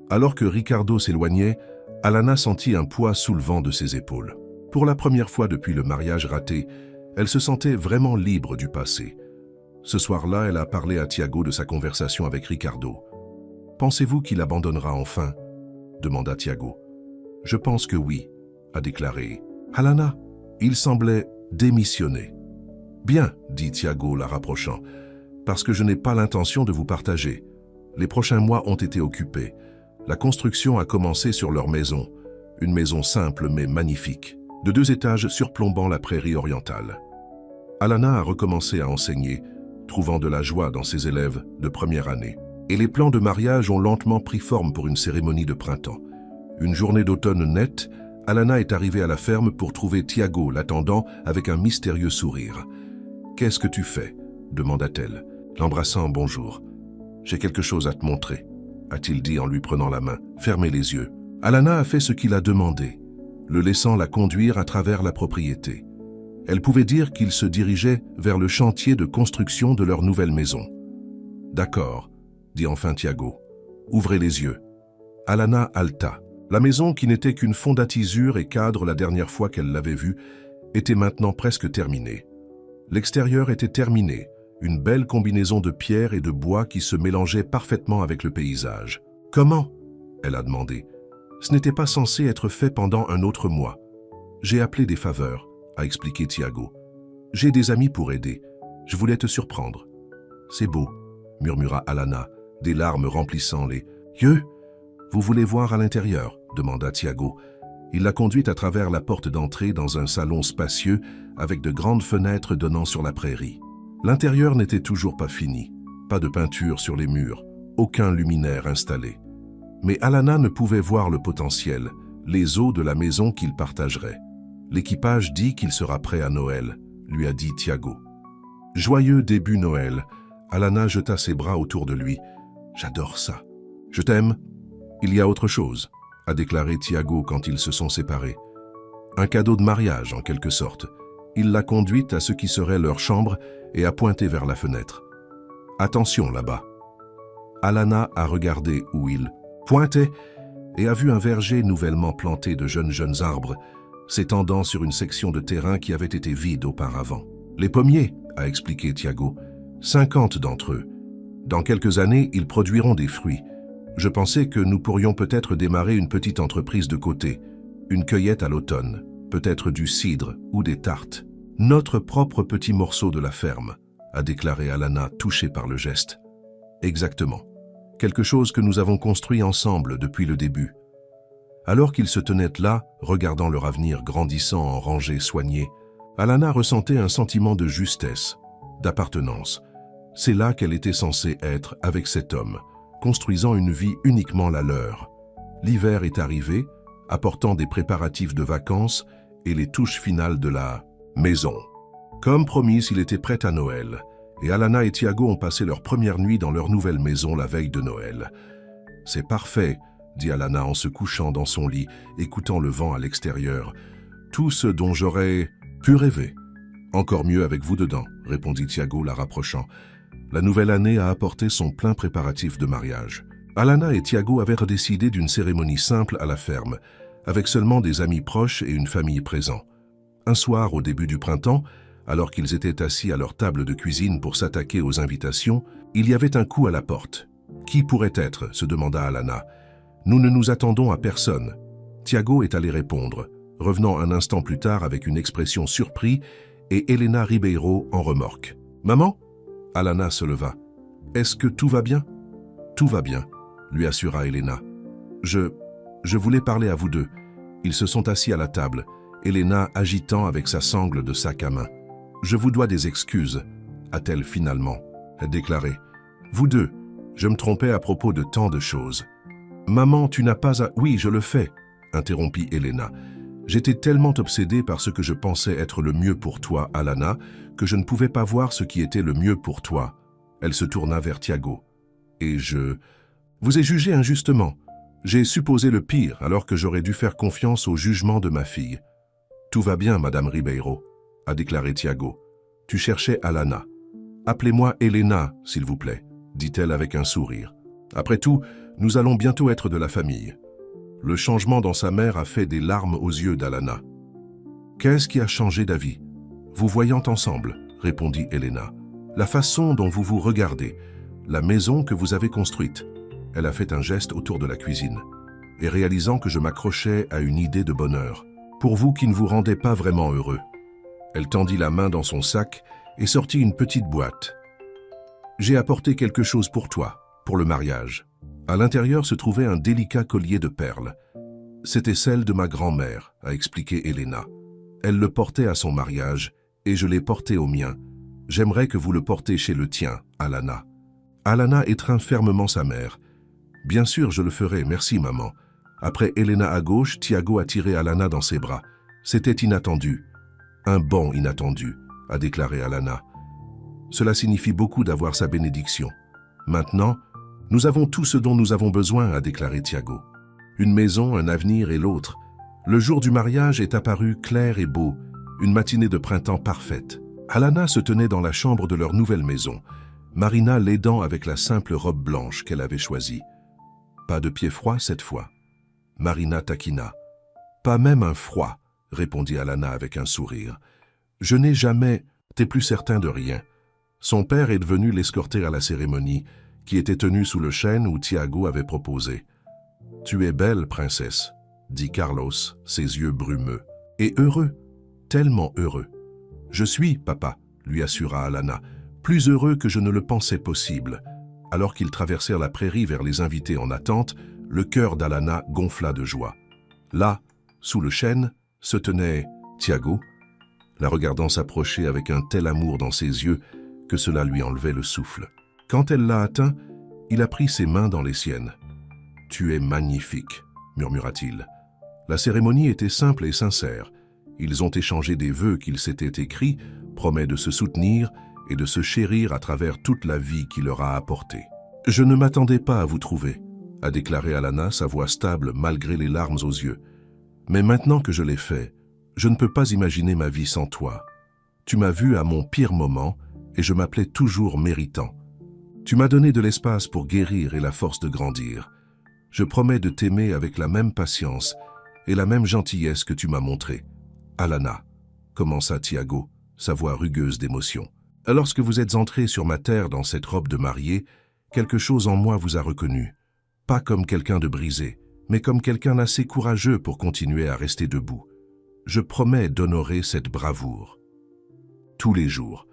Alors que Ricardo s'éloignait, Alana sentit un poids soulevant de ses épaules. Pour la première fois depuis le mariage raté, elle se sentait vraiment libre du passé. Ce soir-là, elle a parlé à Tiago de sa conversation avec Ricardo. « Pensez-vous qu'il abandonnera enfin ?» demanda Tiago. « Je pense que oui, » a déclaré Alana. Il semblait démissionner. « Bien, » dit Tiago, la rapprochant, « parce que je n'ai pas l'intention de vous partager. Les prochains mois ont été occupés. La construction a commencé sur leur maison, une maison simple mais magnifique, de 2 étages surplombant la prairie orientale. Alana a recommencé à enseigner, trouvant de la joie dans ses élèves de première année. Et les plans de mariage ont lentement pris forme pour une cérémonie de printemps. Une journée d'automne nette, Alana est arrivée à la ferme pour trouver Tiago l'attendant avec un mystérieux sourire. « Qu'est-ce que tu fais ?» demanda-t-elle, l'embrassant en bonjour. « J'ai quelque chose à te montrer », a-t-il dit en lui prenant la main. « Fermez les yeux. » Alana a fait ce qu'il a demandé, le laissant la conduire à travers la propriété. Elle pouvait dire qu'il se dirigeait vers le chantier de construction de leur nouvelle maison. « D'accord, » dit enfin Tiago. « Ouvrez les yeux. » Alana haleta. La maison, qui n'était qu'une fondatisure et cadre la dernière fois qu'elle l'avait vue, était maintenant presque terminée. L'extérieur était terminé, une belle combinaison de pierres et de bois qui se mélangeait parfaitement avec le paysage. « Comment ?» elle a demandé. « Ce n'était pas censé être fait pendant un autre mois. J'ai appelé des faveurs, » a expliqué Tiago. « J'ai des amis pour aider. Je voulais te surprendre. »« C'est beau, » murmura Alana, des larmes remplissant les yeux. « Vous voulez voir à l'intérieur ?» demanda Tiago. Il l'a conduite à travers la porte d'entrée dans un salon spacieux avec de grandes fenêtres donnant sur la prairie. L'intérieur n'était toujours pas fini. Pas de peinture sur les murs, aucun luminaire installé. Mais Alana ne pouvait voir le potentiel, les os de la maison qu'ils partageraient. L'équipage dit qu'il sera prêt à Noël, lui a dit Tiago. Joyeux début Noël. Alana jeta ses bras autour de lui. J'adore ça. Je t'aime. Il y a autre chose, a déclaré Tiago quand ils se sont séparés. Un cadeau de mariage, en quelque sorte. Il l'a conduite à ce qui serait leur chambre et a pointé vers la fenêtre. Attention là-bas. Alana a regardé où il pointait et a vu un verger nouvellement planté de jeunes arbres, s'étendant sur une section de terrain qui avait été vide auparavant. Les pommiers, a expliqué Tiago, 50 d'entre eux. Dans quelques années, ils produiront des fruits. Je pensais que nous pourrions peut-être démarrer une petite entreprise de côté, une cueillette à l'automne, peut-être du cidre ou des tartes. Notre propre petit morceau de la ferme, a déclaré Alana, touchée par le geste. Exactement. Quelque chose que nous avons construit ensemble depuis le début. Alors qu'ils se tenaient là, regardant leur avenir grandissant en rangées soignées, Alana ressentait un sentiment de justesse, d'appartenance. C'est là qu'elle était censée être avec cet homme, construisant une vie uniquement la leur. L'hiver est arrivé, apportant des préparatifs de vacances et les touches finales de la maison. Comme promis, il était prêt à Noël, et Alana et Tiago ont passé leur première nuit dans leur nouvelle maison la veille de Noël. « C'est parfait », dit Alana en se couchant dans son lit, écoutant le vent à l'extérieur. « Tout ce dont j'aurais pu rêver. »« Encore mieux avec vous dedans », répondit Tiago, la rapprochant. La nouvelle année a apporté son plein préparatif de mariage. Alana et Tiago avaient décidé d'une cérémonie simple à la ferme, avec seulement des amis proches et une famille présents. Un soir, au début du printemps, alors qu'ils étaient assis à leur table de cuisine pour s'attaquer aux invitations, il y avait un coup à la porte. « Qui pourrait être ?» se demanda Alana. « Nous ne nous attendons à personne. » Tiago est allé répondre, revenant un instant plus tard avec une expression surprise et Elena Ribeiro en remorque. « Maman ?» Alana se leva. « Est-ce que tout va bien ?»« Tout va bien », lui assura Elena. « Je voulais parler à vous deux. » Ils se sont assis à la table, Elena agitant avec sa sangle de sac à main. « Je vous dois des excuses, a-t-elle finalement déclaré. « Vous deux, je me trompais à propos de tant de choses. »« Maman, tu n'as pas à... »« Oui, je le fais, » interrompit Elena. « J'étais tellement obsédée par ce que je pensais être le mieux pour toi, Alana, que je ne pouvais pas voir ce qui était le mieux pour toi. » Elle se tourna vers Tiago. « Et je... vous ai jugé injustement. J'ai supposé le pire alors que j'aurais dû faire confiance au jugement de ma fille. »« Tout va bien, Madame Ribeiro, » a déclaré Tiago. « Tu cherchais Alana. »« Appelez-moi Elena, s'il vous plaît, » dit-elle avec un sourire. « Après tout, nous allons bientôt être de la famille. » Le changement dans sa mère a fait des larmes aux yeux d'Alana. « Qu'est-ce qui a changé d'avis ?»« Vous voyant ensemble, » répondit Elena. « La façon dont vous vous regardez, la maison que vous avez construite. » Elle a fait un geste autour de la cuisine. « Et réalisant que je m'accrochais à une idée de bonheur, pour vous qui ne vous rendez pas vraiment heureux. » Elle tendit la main dans son sac et sortit une petite boîte. « J'ai apporté quelque chose pour toi, pour le mariage. » À l'intérieur se trouvait un délicat collier de perles. « C'était celle de ma grand-mère, » a expliqué Elena. « Elle le portait à son mariage et je l'ai porté au mien. J'aimerais que vous le portez chez le tien, Alana. » Alana étreint fermement sa mère. « Bien sûr, je le ferai, merci maman. » Après Elena à gauche, Tiago a tiré Alana dans ses bras. C'était inattendu. « Un bon inattendu, » a déclaré Alana. « Cela signifie beaucoup d'avoir sa bénédiction. Maintenant, nous avons tout ce dont nous avons besoin, » a déclaré Tiago. « Une maison, un avenir et l'autre. Le jour du mariage est apparu clair et beau, une matinée de printemps parfaite. Alana se tenait dans la chambre de leur nouvelle maison, Marina l'aidant avec la simple robe blanche qu'elle avait choisie. Pas de pied froid cette fois. Marina taquina. « Pas même un froid, » répondit Alana avec un sourire. « Je n'ai jamais... » T'es plus certain de rien. Son père est venu l'escorter à la cérémonie, qui était tenue sous le chêne où Tiago avait proposé. « Tu es belle, princesse, » dit Carlos, ses yeux brumeux. « Et heureux, tellement heureux. »« Je suis, papa, » lui assura Alana, « plus heureux que je ne le pensais possible. » Alors qu'ils traversèrent la prairie vers les invités en attente, le cœur d'Alana gonfla de joie. Là, sous le chêne, se tenait Tiago, la regardant s'approcher avec un tel amour dans ses yeux que cela lui enlevait le souffle. Quand elle l'a atteint, il a pris ses mains dans les siennes. « Tu es magnifique, murmura-t-il. La cérémonie était simple et sincère. Ils ont échangé des vœux qu'ils s'étaient écrits, promet de se soutenir et de se chérir à travers toute la vie qu'il leur a apportée. « Je ne m'attendais pas à vous trouver », a déclaré Alanna, sa voix stable malgré les larmes aux yeux. « Mais maintenant que je l'ai fait, je ne peux pas imaginer ma vie sans toi. Tu m'as vu à mon pire moment et je m'appelais toujours méritant. Tu m'as donné de l'espace pour guérir et la force de grandir. Je promets de t'aimer avec la même patience et la même gentillesse que tu m'as montrée. Alanna, commença Tiago, sa voix rugueuse d'émotion. Lorsque vous êtes entré sur ma terre dans cette robe de mariée, quelque chose en moi vous a reconnu. Pas comme quelqu'un de brisé, mais comme quelqu'un d'assez courageux pour continuer à rester debout. Je promets d'honorer cette bravoure. Tous les jours,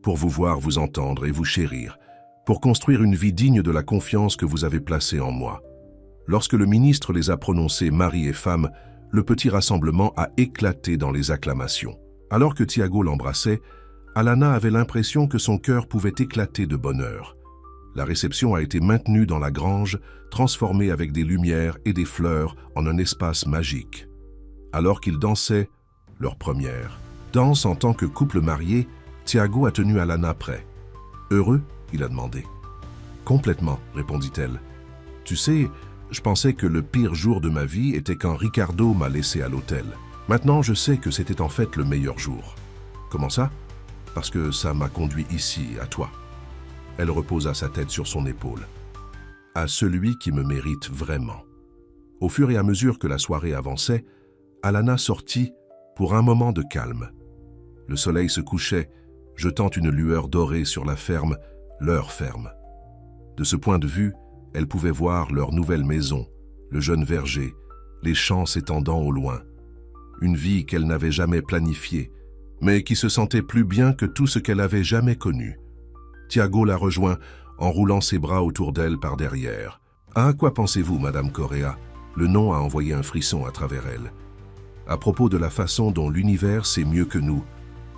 pour vous voir vous entendre et vous chérir, pour construire une vie digne de la confiance que vous avez placée en moi. Lorsque le ministre les a prononcés mari et femme, le petit rassemblement a éclaté dans les acclamations. Alors que Tiago l'embrassait, Alanna avait l'impression que son cœur pouvait éclater de bonheur. La réception a été maintenue dans la grange, transformée avec des lumières et des fleurs en un espace magique. Alors qu'ils dansaient leur première danse en tant que couple marié, Tiago a tenu Alanna près. « Heureux ?» il a demandé. « Complètement », répondit-elle. « Tu sais, je pensais que le pire jour de ma vie était quand Ricardo m'a laissé à l'hôtel. Maintenant, je sais que c'était en fait le meilleur jour. » « Comment ça ? » « Parce que ça m'a conduit ici, à toi. » Elle reposa sa tête sur son épaule. « À celui qui me mérite vraiment. » Au fur et à mesure que la soirée avançait, Alanna sortit pour un moment de calme. Le soleil se couchait, jetant une lueur dorée sur la ferme, leur ferme. De ce point de vue, elle pouvait voir leur nouvelle maison, le jeune verger, les champs s'étendant au loin. Une vie qu'elle n'avait jamais planifiée, mais qui se sentait plus bien que tout ce qu'elle avait jamais connu. Tiago la rejoint en roulant ses bras autour d'elle par derrière. « À quoi pensez-vous, Madame Correa ?» Le nom a envoyé un frisson à travers elle. « À propos de la façon dont l'univers sait mieux que nous,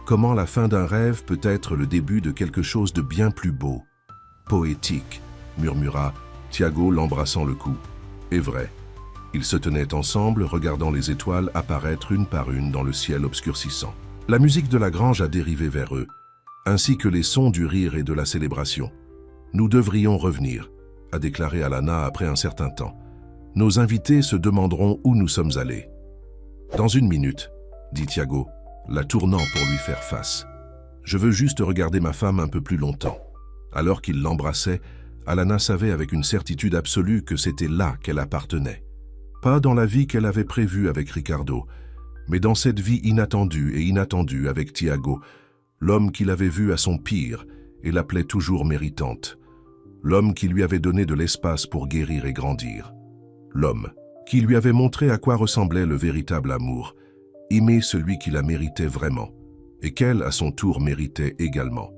comment la fin d'un rêve peut être le début de quelque chose de bien plus beau. Poétique, » murmura Tiago l'embrassant le cou. Et vrai. Ils se tenaient ensemble, regardant les étoiles apparaître une par une dans le ciel obscurcissant. La musique de la grange a dérivé vers eux, ainsi que les sons du rire et de la célébration. « Nous devrions revenir », a déclaré Alanna après un certain temps. « Nos invités se demanderont où nous sommes allés. »« Dans une minute, » dit Tiago, la tournant pour lui faire face. « Je veux juste regarder ma femme un peu plus longtemps. » Alors qu'il l'embrassait, Alanna savait avec une certitude absolue que c'était là qu'elle appartenait. Pas dans la vie qu'elle avait prévue avec Ricardo, mais dans cette vie inattendue avec Tiago, l'homme qu'il avait vu à son pire et l'appelait toujours méritante. L'homme qui lui avait donné de l'espace pour guérir et grandir. L'homme qui lui avait montré à quoi ressemblait le véritable amour, aimer celui qui la méritait vraiment, et qu'elle, à son tour, méritait également.